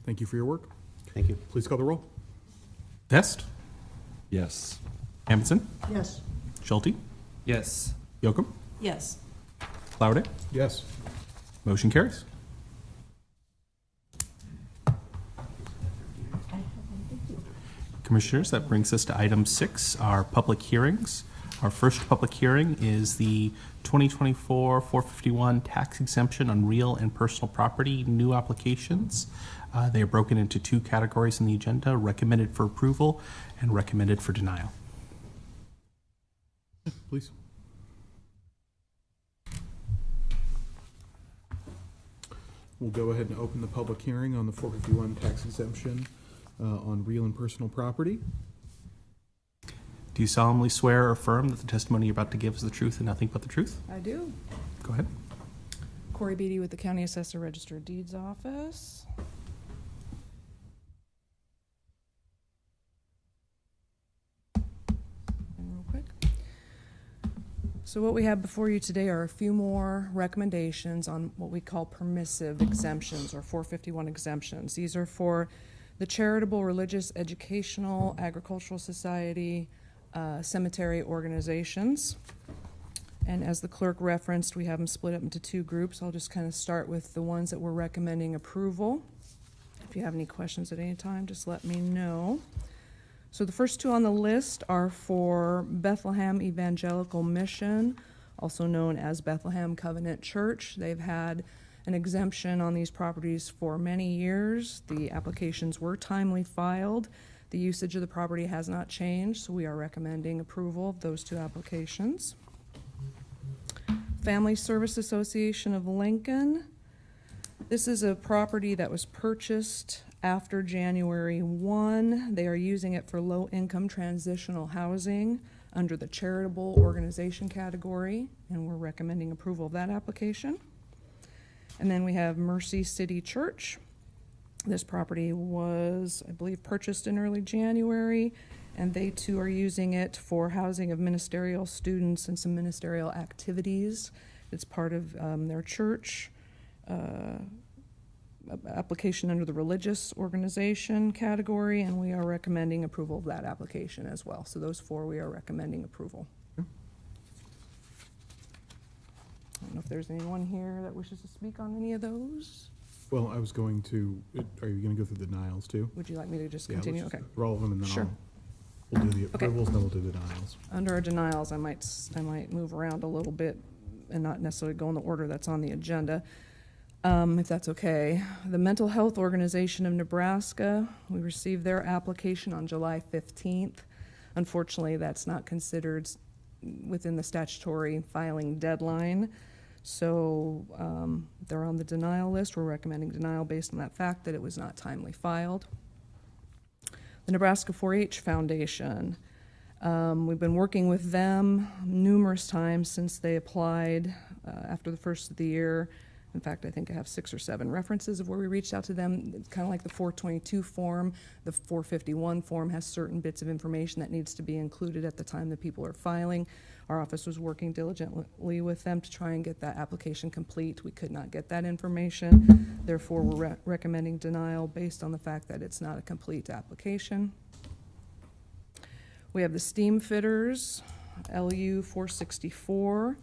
Thank you for your work. Thank you. Please call the roll. Vest? Yes. Amundson? Yes. Schulte? Yes. Yocum? Yes. Flowerday? Yes. Motion carries. Commissioners, that brings us to item 6, our public hearings. Our first public hearing is the 2024-451 tax exemption on real and personal property new applications. They are broken into 2 categories in the agenda, recommended for approval and recommended for denial. Please. We'll go ahead and open the public hearing on the 451 tax exemption on real and personal property. Do you solemnly swear or affirm that the testimony you're about to give is the truth and nothing but the truth? I do. Go ahead. Corey Beatty with the County Assessor Register of Deeds Office. Real quick. So what we have before you today are a few more recommendations on what we call permissive exemptions or 451 exemptions. These are for the charitable, religious, educational, agricultural society, cemetery organizations. And as the clerk referenced, we have them split up into 2 groups. I'll just kind of start with the ones that we're recommending approval. If you have any questions at any time, just let me know. So the first 2 on the list are for Bethlehem Evangelical Mission, also known as Bethlehem Covenant Church. They've had an exemption on these properties for many years. The applications were timely filed. The usage of the property has not changed, so we are recommending approval of those 2 applications. Family Service Association of Lincoln. This is a property that was purchased after January 1. They are using it for low-income transitional housing under the charitable organization category, and we're recommending approval of that application. And then we have Mercy City Church. This property was, I believe, purchased in early January, and they too are using it for housing of ministerial students and some ministerial activities. It's part of their church application under the religious organization category, and we are recommending approval of that application as well. So those 4 we are recommending approval. I don't know if there's anyone here that wishes to speak on any of those. Well, I was going to, are you going to go through the denials too? Would you like me to just Yeah, continue? let's Okay. just roll them and then Sure. we'll do the Okay. approvals, then we'll do the denials. Under our denials, I might move around a little bit and not necessarily go in the order that's on the agenda, if that's okay. The Mental Health Organization of Nebraska, we received their application on July 15th. Unfortunately, that's not considered within the statutory filing deadline. So they're on the denial list. We're recommending denial based on that fact that it was not timely filed. The Nebraska 4-H Foundation. We've been working with them numerous times since they applied after the first of the year. In fact, I think I have 6 or 7 references of where we reached out to them. It's kind of like the 422 form. The 451 form has certain bits of information that needs to be included at the time that people are filing. Our office was working diligently with them to try and get that application complete. We could not get that information. Therefore, we're recommending denial based on the fact that it's not a complete application. We have the steam fitters, LU 464.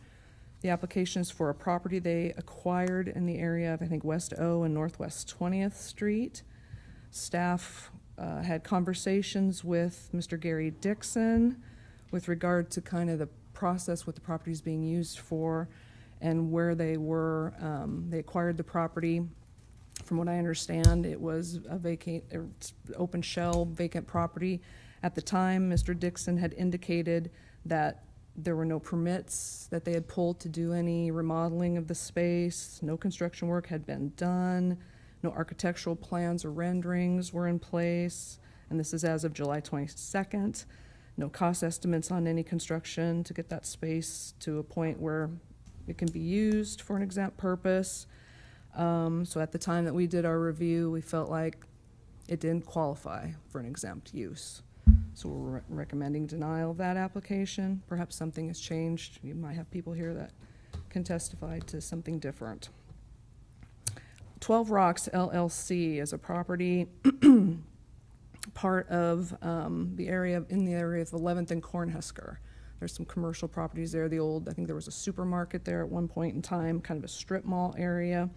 The application is for a property they acquired in the area of, I think, West O and Northwest 20th Street. Staff had conversations with Mr. Gary Dixon with regard to kind of the process, what the property is being used for, and where they were. They acquired the property. From what I understand, it was a open shell, vacant property. At the time, Mr. Dixon had indicated that there were no permits that they had pulled to do any remodeling of the space. No construction work had been done. No architectural plans or renderings were in place. And this is as of July 22nd. No cost estimates on any construction to get that space to a point where it can be used for an exempt purpose. So at the time that we did our review, we felt like it didn't qualify for an exempt use. So we're recommending denial of that application. Perhaps something has changed. You might have people here that can testify to something different. 12 Rocks LLC is a property part of the area, in the area of 11th and Cornhusker. There's some commercial properties there. The old, I think there was a supermarket there at one point in time, kind of a strip mall area.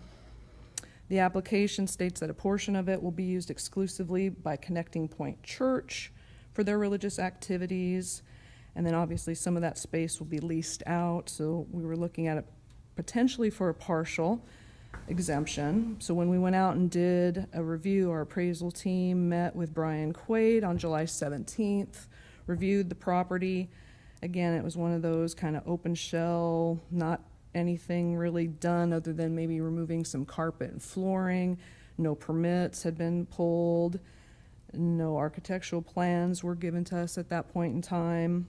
The application states that a portion of it will be used exclusively by Connecting Point Church for their religious activities, and then obviously some of that space will be leased out. So we were looking at it potentially for a partial exemption. So when we went out and did a review, our appraisal team met with Brian Quaid on July 17th, reviewed the property. Again, it was one of those kind of open shell, not anything really done other than maybe removing some carpet and flooring. No permits had been pulled. No architectural plans were given to us at that point in time.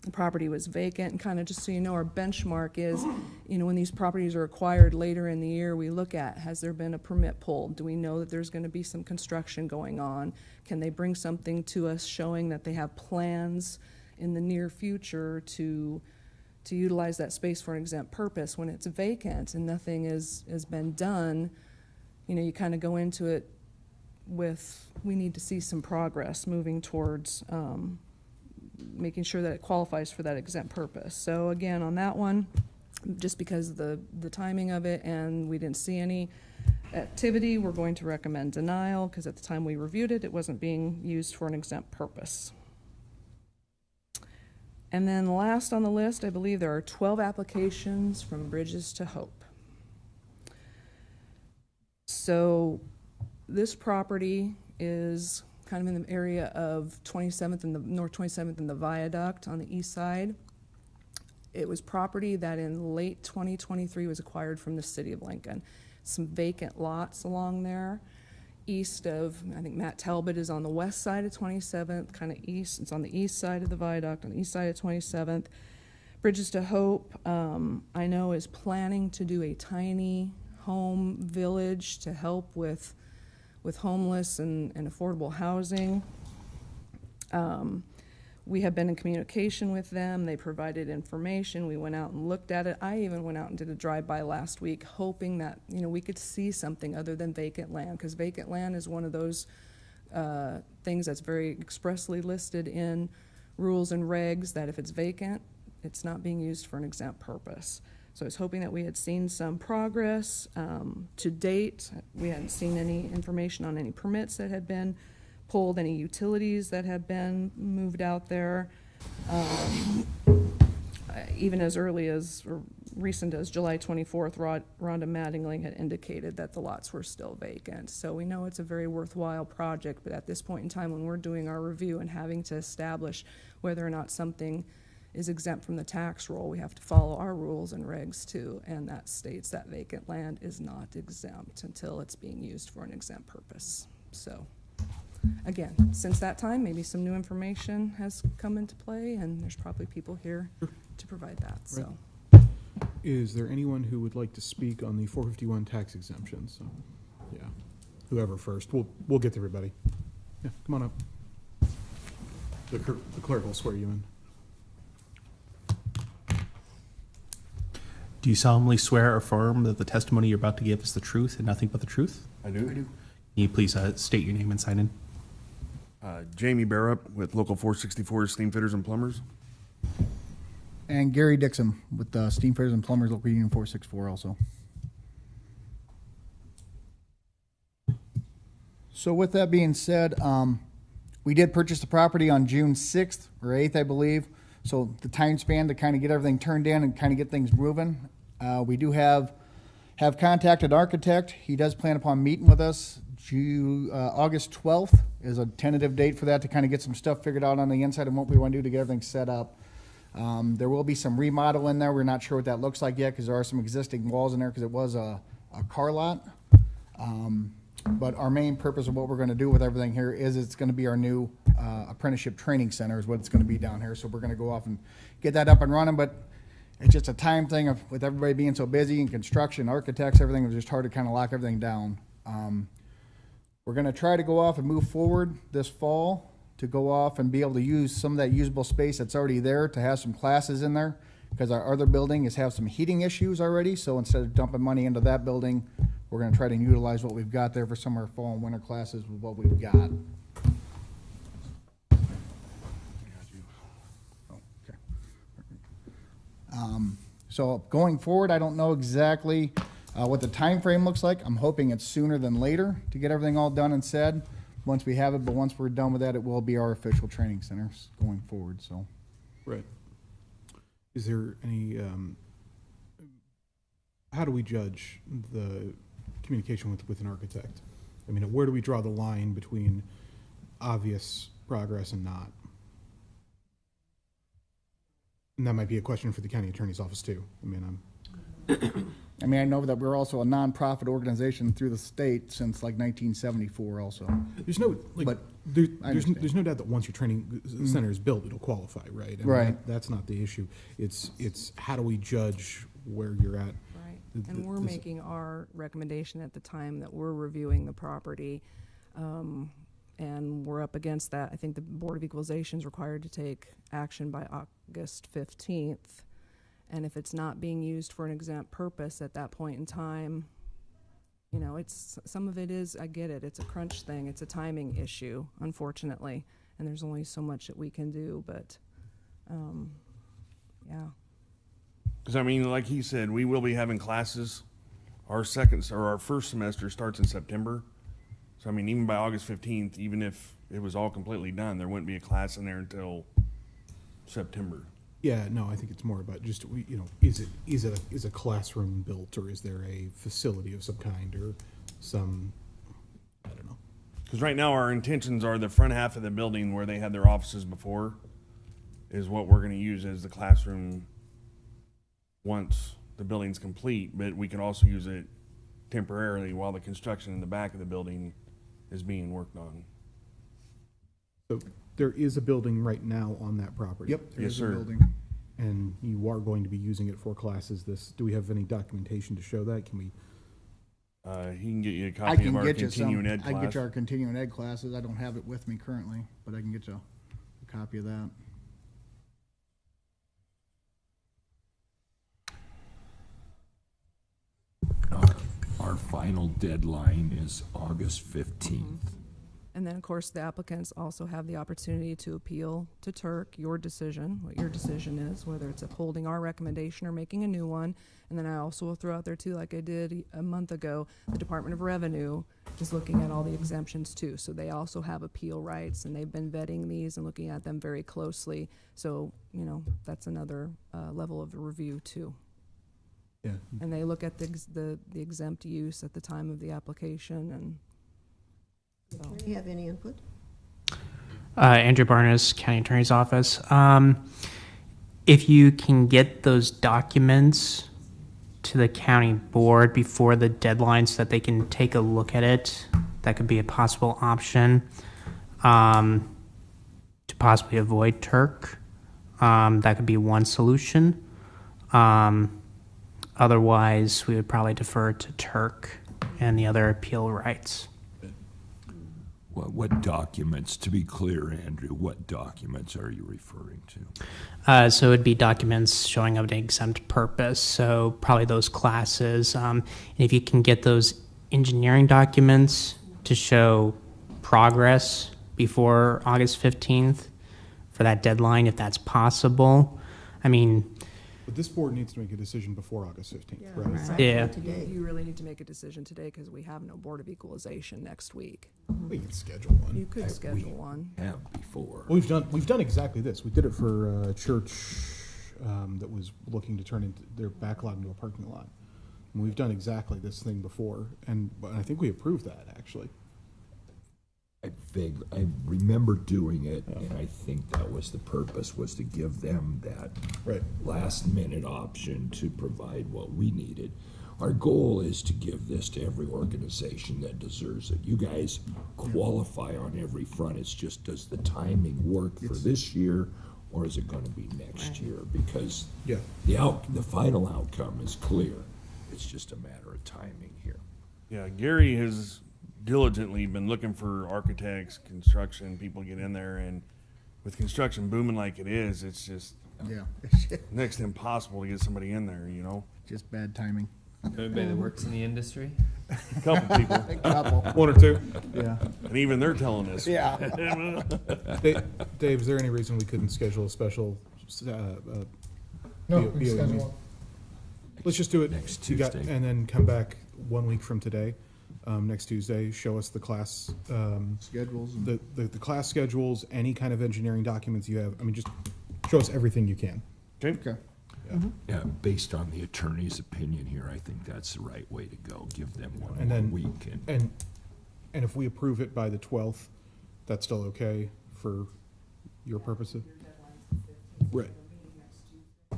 The property was vacant, and kind of just so you know, our benchmark is, you know, when these properties are acquired later in the year, we look at, has there been a permit pulled? Do we know that there's going to be some construction going on? Can they bring something to us showing that they have plans in the near future to utilize that space for an exempt purpose? When it's vacant and nothing has been done, you know, you kind of go into it with, we need to see some progress moving towards making sure that it qualifies for that exempt purpose. So again, on that one, just because of the timing of it and we didn't see any activity, we're going to recommend denial because at the time we reviewed it, it wasn't being used for an exempt purpose. And then last on the list, I believe there are 12 applications from Bridges to Hope. So this property is kind of in the area of 27th and the North 27th and the Viaduct on the east side. It was property that in late 2023 was acquired from the city of Lincoln. Some vacant lots along there. East of, I think Matt Talbot is on the west side of 27th, kind of east. It's on the east side of the Viaduct, on the east side of 27th. Bridges to Hope, I know, is planning to do a tiny home village to help with homeless and affordable housing. We have been in communication with them. They provided information. We went out and looked at it. I even went out and did a drive-by last week, hoping that, you know, we could see something other than vacant land, because vacant land is one of those things that's very expressly listed in rules and regs that if it's vacant, it's not being used for an exempt purpose. So I was hoping that we had seen some progress. To date, we hadn't seen any information on any permits that had been pulled, any utilities that have been moved out there. Even as early as, or recent as July 24th, Rhonda Mattingly had indicated that the lots were still vacant. So we know it's a very worthwhile project, but at this point in time, when we're doing our review and having to establish whether or not something is exempt from the tax roll, we have to follow our rules and regs too, and that states that vacant land is not exempt until it's being used for an exempt purpose. So, again, since that time, maybe some new information has come into play, and there's probably people here to provide that, so. Is there anyone who would like to speak on the 451 tax exemption? So, yeah, whoever first. We'll get to everybody. Yeah, come on up. The clerk will swear you in. Do you solemnly swear or affirm that the testimony you're about to give is the truth and nothing but the truth? I do. Can you please state your name and sign in? Jamie Barrup with Local 464 Steam Fitters and Plumbers. And Gary Dixon with Steam Fitters and Plumbers, Local Union 464 also. So with that being said, we did purchase the property on June 6th or 8th, I believe. So the time span to kind of get everything turned in and kind of get things moving. We do have contacted architect. He does plan upon meeting with us. August 12th is a tentative date for that to kind of get some stuff figured out on the inside and what we want to do to get everything set up. There will be some remodel in there. We're not sure what that looks like yet because there are some existing walls in there because it was a car lot. But our main purpose of what we're going to do with everything here is it's going to be our new apprenticeship training center is what it's going to be down here. So we're going to go off and get that up and running. But it's just a time thing of with everybody being so busy in construction, architects, everything. It was just hard to kind of lock everything down. We're going to try to go off and move forward this fall to go off and be able to use some of that usable space that's already there to have some classes in there because our other building have some heating issues already. So instead of dumping money into that building, we're going to try to utilize what we've got there for some of our fall and winter classes with what we've got. So going forward, I don't know exactly what the time frame looks like. I'm hoping it's sooner than later to get everything all done and said once we have it. But once we're done with that, it will be our official training centers going forward. So, right. Is there any? How do we judge the communication with an architect? I mean, where do we draw the line between obvious progress and not? And that might be a question for the county attorney's office too. I mean, I know that we're also a nonprofit organization through the state since like 1974 also. There's no, there's no doubt that once your training center is built, it'll qualify, right? I mean, right. That's not the issue. It's how do we judge where you're at? Right. And we're making our recommendation at the time that we're reviewing the property. And we're up against that. I think the Board of Equalization is required to take action by August 15th. And if it's not being used for an exempt purpose at that point in time, you know, it's, some of it is, I get it, it's a crunch thing, it's a timing issue, unfortunately. And there's only so much that we can do, but, yeah. Because I mean, like he said, we will be having classes. Our first semester starts in September. So I mean, even by August 15th, even if it was all completely done, there wouldn't be a class in there until September. Yeah, no, I think it's more about just, you know, is a classroom built, or is there a facility of some kind, or some, I don't know. Because right now our intentions are the front half of the building where they had their offices before is what we're going to use as the classroom once the building's complete, but we can also use it temporarily while the construction in the back of the building is being worked on. So there is a building right now on that property? Yep, there Yes, is sir. a building. And you are going to be using it for classes. Do we have any documentation to show that? Can we? He can get you a I copy can of our get you continuing some. ed I can class. get you our continuing ed classes. I don't have it with me currently, but I can get you a copy of that. Our final deadline is August 15th. And then, of course, the applicants also have the opportunity to appeal to Turk your decision, what your decision is, whether it's upholding our recommendation or making a new one. And then I also will throw out there too, like I did a month ago, the Department of Revenue is looking at all the exemptions too. So they also have appeal rights, and they've been vetting these and looking at them very closely. So, you know, that's another level of review too. Yeah. And they look at the exempt use at the time of the application, and so. Do you have any input? Andrew Barnes, County Attorney's Office. If you can get those documents to the county board before the deadline so that they can take a look at it, that could be a possible option to possibly avoid Turk. That could be one solution. Otherwise, we would probably defer to Turk and the other appeal rights. What documents, to be clear, Andrew, what documents are you referring to? So it'd be documents showing of an exempt purpose. So probably those classes. And if you can get those engineering documents to show progress before August 15th for that deadline, if that's possible. I mean, But this board needs to make a decision before August 15th, Yeah, right? right. Yeah. You really need to make a decision today because we have no Board of Equalization next week. We can schedule one. You could schedule one. Have before. Well, we've done exactly this. We did it for a church that was looking to turn into their backlot into a parking lot. And we've done exactly this thing before, and I think we approved that, actually. I remember doing it, and I think that was the purpose, was to give them that last minute option to provide what we needed. Our goal is to give this to every organization that deserves it. You guys qualify on every front. It's just, does the timing work for this year, or is it gonna be next year? Because the final outcome is clear. It's just a matter of timing here. Yeah, Gary has diligently been looking for architects, construction, people get in there, and with construction booming like it is, it's just next to impossible to get somebody in there, you know? Just bad timing. Everybody that works in the industry? A couple people. A couple. One or two. Yeah. And even they're telling us. Yeah. Dave, is there any reason we couldn't schedule a special No, BOE we can schedule meeting? one. Let's just do it Next You got- Tuesday. and then come back 1 week from today, next Tuesday, show us the class, Schedules. the class schedules, any kind of engineering documents you have. I mean, just show us everything you can. Okay. Yeah, based on the attorney's opinion here, I think that's the right way to go. Give them one And more then, week. and if we approve it by the 12th, that's still okay for your purposes? Right.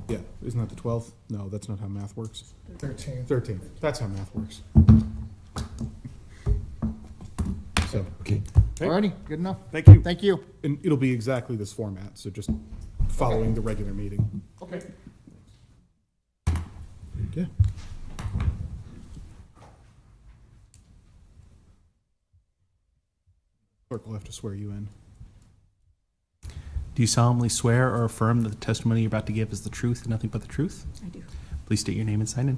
Yeah, isn't that the 12th? No, that's not how math works. 13th. 13th, that's how math works. So, Okay. Alrighty, good enough. Thank you. Thank you. and it'll be exactly this format, so just following the regular meeting. Okay. Yeah. Clerk will have to swear you in. Do you solemnly swear or affirm that the testimony you're about to give is the truth and nothing but the truth? I do. Please state your name and sign in.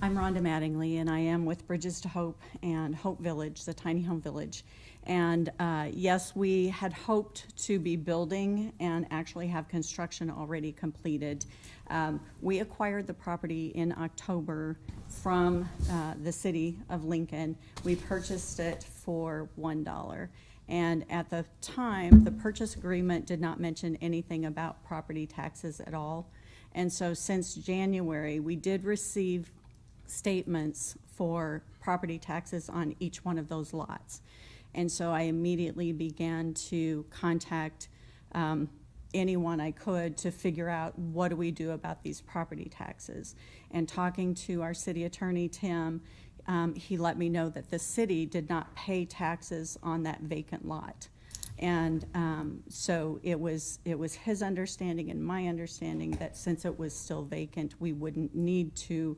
I'm Rhonda Mattingly, and I am with Bridges to Hope and Hope Village, the tiny home village. And yes, we had hoped to be building and actually have construction already completed. We acquired the property in October from the city of Lincoln. We purchased it for $1. And at the time, the purchase agreement did not mention anything about property taxes at all. And so since January, we did receive statements for property taxes on each one of those lots. And so I immediately began to contact anyone I could to figure out what do we do about these property taxes. And talking to our city attorney, Tim, he let me know that the city did not pay taxes on that vacant lot. And so it was his understanding and my understanding that since it was still vacant, we wouldn't need to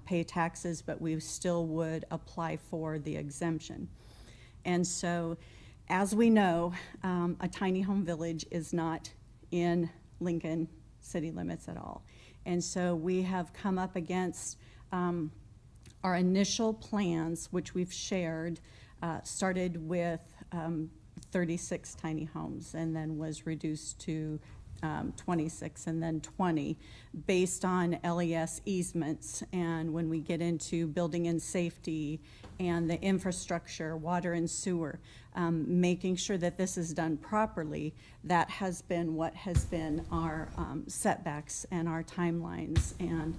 pay taxes, but we still would apply for the exemption. And so, as we know, a tiny home village is not in Lincoln city limits at all. And so we have come up against our initial plans, which we've shared, started with 36 tiny homes and then was reduced to 26 and then 20, based on LES easements. And when we get into building and safety and the infrastructure, water and sewer, making sure that this is done properly, that has been what has been our setbacks and our timelines, and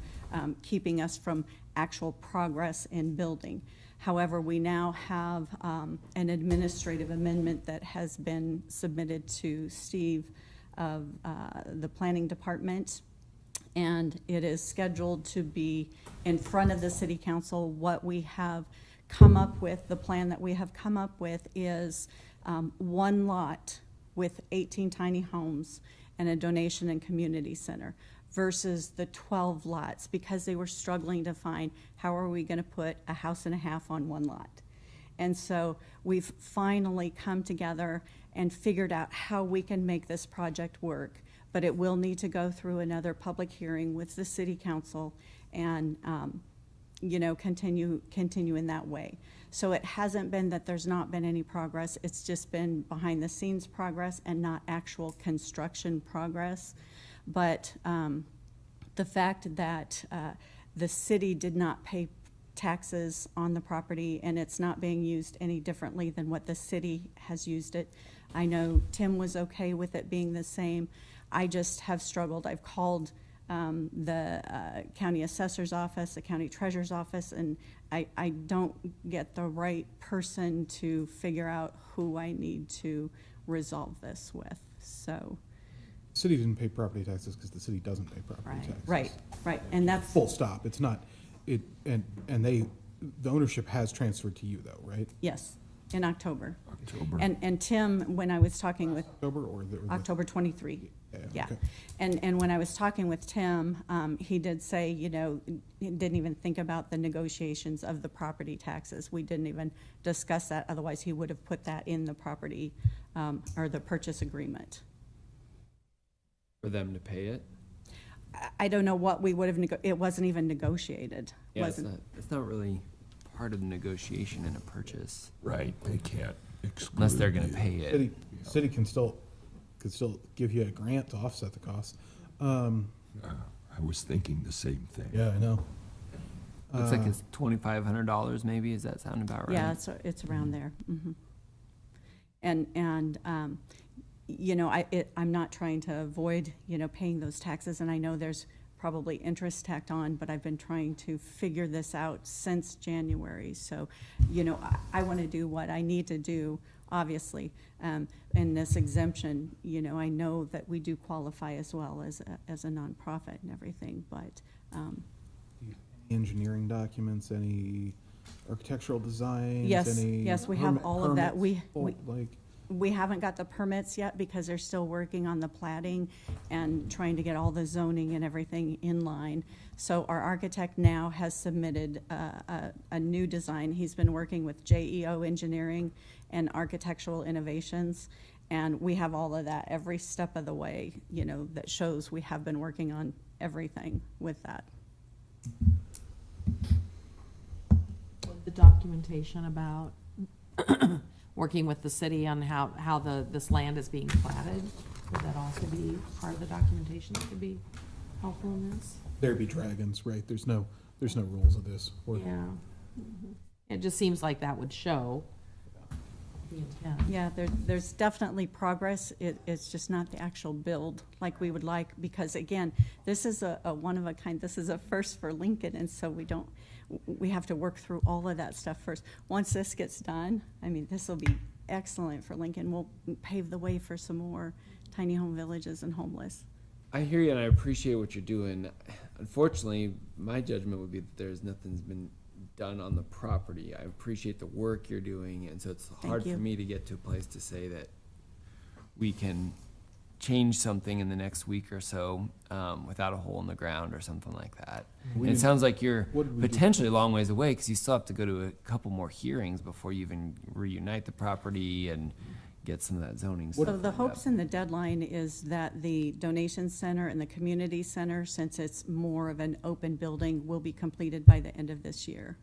keeping us from actual progress in building. However, we now have an administrative amendment that has been submitted to Steve of the planning department, and it is scheduled to be in front of the city council. What we have come up with, the plan that we have come up with, is one lot with 18 tiny homes and a donation and community center versus the 12 lots, because they were struggling to find how are we going to put a house and a half on one lot. And so we've finally come together and figured out how we can make this project work, but it will need to go through another public hearing with the city council and continue in that way. So it hasn't been that there's not been any progress, it's just been behind the scenes progress and not actual construction progress. But the fact that the city did not pay taxes on the property and it's not being used any differently than what the city has used it. I know Tim was okay with it being the same. I just have struggled. I've called the county assessor's office, the county treasurer's office, and I don't get the right person to figure out who I need to resolve this with. So. The city didn't pay property taxes because the city doesn't pay property taxes. Right, and that's full stop. It's not, and the ownership has transferred to you though, right? Yes, in October. October. And Tim, when I was talking with October or October 23. Yeah. Okay. And when I was talking with Tim, he did say, he didn't even think about the negotiations of the property taxes. We didn't even discuss that. Otherwise, he would have put that in the property or the purchase agreement. For them to pay it? I don't know what we would have, it wasn't even negotiated. Yeah, it's not really part of the negotiation in a purchase. Right, they can't exclude. Unless they're gonna pay it. City could still give you a grant to offset the cost. I was thinking the same thing. Yeah, I know. Looks like it's $2,500 maybe. Does that sound about right? Yeah, it's around there. Mm-hmm. I'm not trying to avoid, paying those taxes, and I know there's probably interest tacked on, but I've been trying to figure this out since January. So, I want to do what I need to do, obviously. In this exemption, I know that we do qualify as well as a nonprofit and everything, but. Engineering documents, any architectural designs? Yes, we have all of that. Permits? We haven't got the permits yet because they're still working on the platting and trying to get all the zoning and everything in line. So our architect now has submitted a new design. He's been working with JEO Engineering and Architectural Innovations, and we have all of that every step of the way, that shows we have been working on everything with that. The documentation about working with the city on how this land is being platted, would that also be part of the documentation that could be helpful in this? There'd be dragons, right? There's no rules of this. Yeah. Mm-hmm. It just seems like that would show the intent. Yeah, there's definitely progress. It's just not the actual build like we would like, because again, this is a one of a kind. This is a first for Lincoln, and so we have to work through all of that stuff first. Once this gets done, this will be excellent for Lincoln. We'll pave the way for some more tiny home villages and homeless. I hear you and I appreciate what you're doing. Unfortunately, my judgment would be that nothing's been done on the property. I appreciate the work you're doing, and so it's hard for me to get to a place to say that we can change something in the next week or so without a hole in the ground or something like that. And it sounds like you're potentially a long ways away, because you still have to go to a couple more hearings before you even reunite the property and get some of that zoning stuff. So the hopes and the deadline is that the donation center and the community center, since it's more of an open building, will be completed by the end of this year.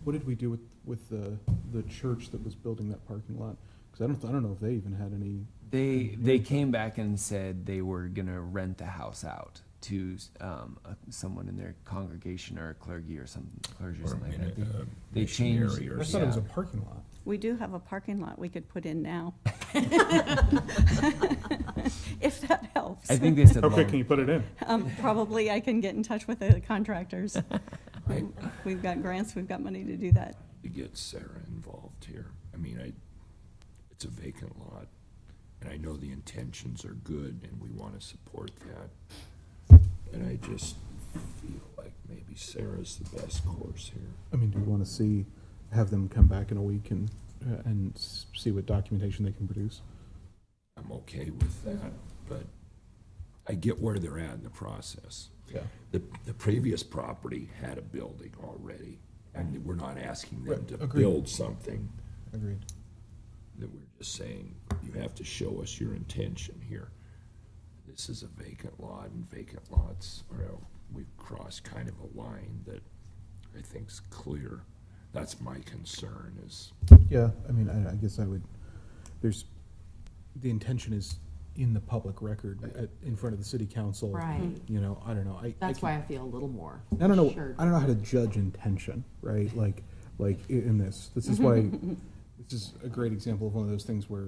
What did we do with the church that was building that parking lot? Because I don't know if they even had any. They came back and said they were gonna rent the house out to someone in their congregation or a clergy or something, clergy or something like that. They changed. I thought it was a parking lot. We do have a parking lot we could put in now. If that helps. I think they said. Okay, can you put it in? Probably I can get in touch with the contractors. We've got grants, we've got money to do that. To get Sarah involved here. I mean, it's a vacant lot, and I know the intentions are good, and we want to support that. And I just feel like maybe Sarah's the best course here. I mean, do you want to have them come back in a week and see what documentation they can produce? I'm okay with that, but I get where they're at in the process. Yeah. The previous property had a building already, and we're not asking them to Agreed. build something. Agreed. That we're just saying, you have to show us your intention here. This is a vacant lot, and vacant lots, we've crossed kind of a line that I think's clear. That's my concern is. Yeah, I mean, I guess the intention is in the public record in front of the city council. Right. You know, I don't know. That's why I feel a little more. I don't know. assured. I don't know how to judge intention, right? Like in this. This is why this is a great example of one of those things where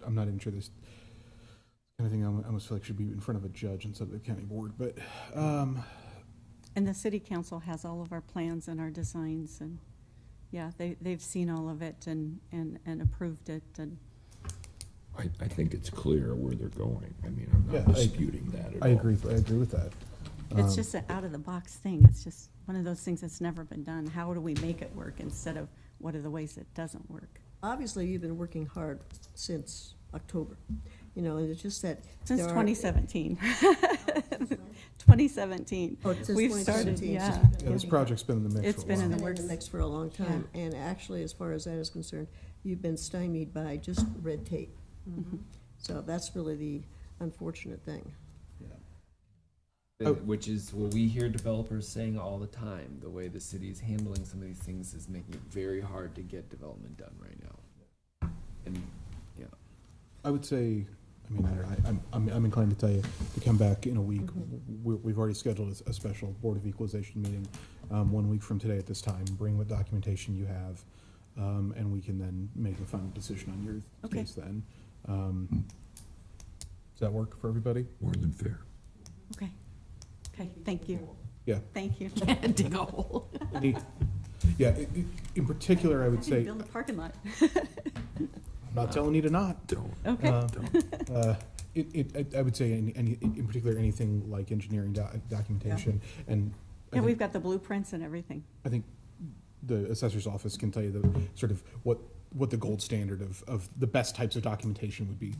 I'm not even sure this kind of thing I almost feel like should be in front of a judge instead of the county board. But And the city council has all of our plans and our designs, and yeah, they've seen all of it and approved it, and I think it's clear where they're going. I mean, I'm not disputing that at all. I agree with that. it's just an out-of-the-box thing. It's just one of those things that's never been done. How do we make it work instead of what are the ways it doesn't work? Obviously, you've been working hard since October, you know, and it's just that. Since there are- 2017. 2017. Oh, since We've 2017, started, yeah. Yeah, this project's been in the mix It's for a been while. in the Been works. in the mix for a long time, and actually, as far as that is concerned, you've been stymied by just red tape. So that's really the unfortunate thing. Which is what we hear developers saying all the time. The way the city is handling some of these things is making it very hard to get development done right now. And yeah, I would say, I mean, I don't know, I'm inclined to tell you to come back in a week. We've already scheduled a special Board of Equalization meeting 1 week from today at this time. Bring what documentation you have, and we can then make a final decision on your case then. Does that work for everybody? More than fair. Okay. Okay, thank you. Yeah. Thank you. Dig a hole. Yeah, in particular, I would say, Build a parking lot. I'm not telling you to not. Don't. Okay. I would say in particular, anything like engineering documentation and. I Yeah, think- we've got the blueprints and everything. I think the assessor's office can tell you the sort of what the gold standard of the best types of documentation would be.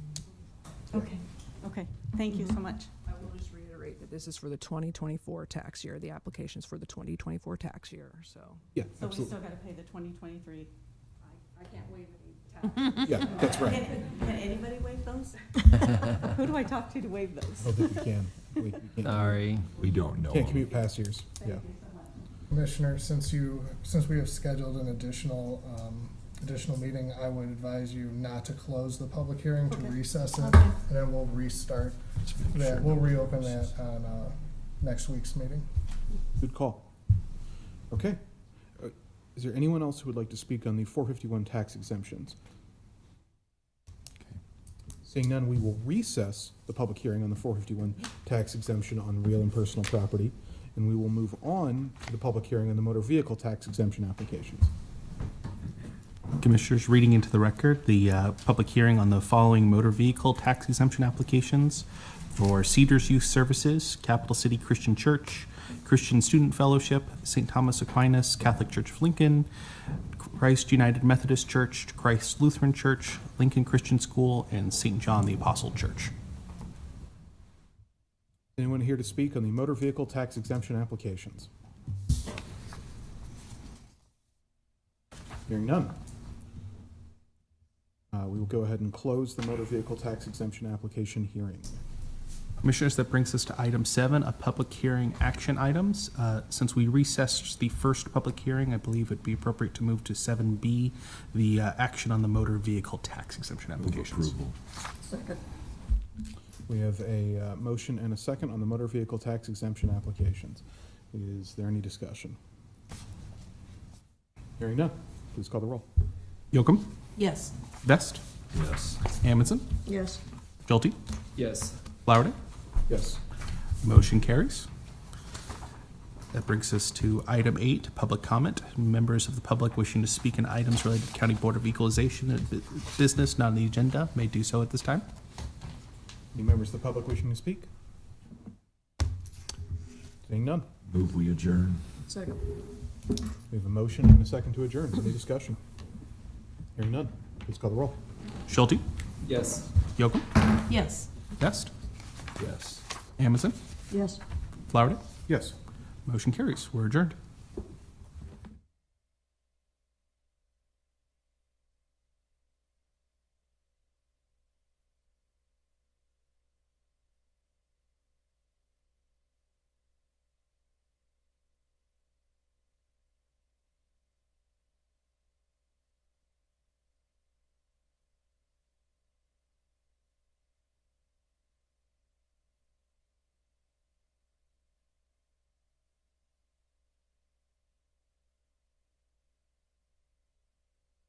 Okay, okay, thank you so much. I will just reiterate that this is for the 2024 tax year. The application's for the 2024 tax year, so. Yeah, So we absolutely. still gotta pay the 2023. I can't waive any tax. Yeah, that's right. Can anybody waive those? Who do I talk to waive I those? don't think we can. We can't. sorry. We don't know. Can't commute past years, yeah. Commissioner, since we have scheduled an additional meeting, I would advise you not to close the public hearing, to recess it, and then we'll restart that. We'll reopen that on next week's meeting. Good call. Okay. Is there anyone else who would like to speak on the 451 tax exemptions? Seeing none, we will recess the public hearing on the 451 tax exemption on real and personal property, and we will move on to the public hearing on the motor vehicle tax exemption applications. Commissioners, reading into the record, the public hearing on the following motor vehicle tax exemption applications for Cedars Youth Services, Capital City Christian Church, Christian Student Fellowship, St. Thomas Aquinas Catholic Church of Lincoln, Christ United Methodist Church, Christ Lutheran Church, Lincoln Christian School, and St. John the Apostle Church. Anyone here to speak on the motor vehicle tax exemption applications? Hearing none. We will go ahead and close the motor vehicle tax exemption application hearing. Commissioners, that brings us to item 7, a public hearing action items. Since we recessed the first public hearing, I believe it'd be appropriate to move to 7B, the action on the motor vehicle tax exemption applications. Approval. Second. We have a motion and a second on the motor vehicle tax exemption applications. Is there any discussion? Hearing none, please call the roll. Yocum, Yes. Vest, Yes. Amundson, Yes. Schulte, Yes. Flowerday. Yes. Motion carries. That brings us to item 8, public comment. Members of the public wishing to speak in items related to County Board of Equalization and business not on the agenda may do so at this time. Any members of the public wishing to speak? Seeing none. Move we adjourn. Second. We have a motion and a second to adjourn. Any discussion? Hearing none, please call the roll. Schulte, Yes. Yocum, Yes. Vest, Yes. Amundson, Yes. Flowerday. Yes. Motion carries. We're adjourned.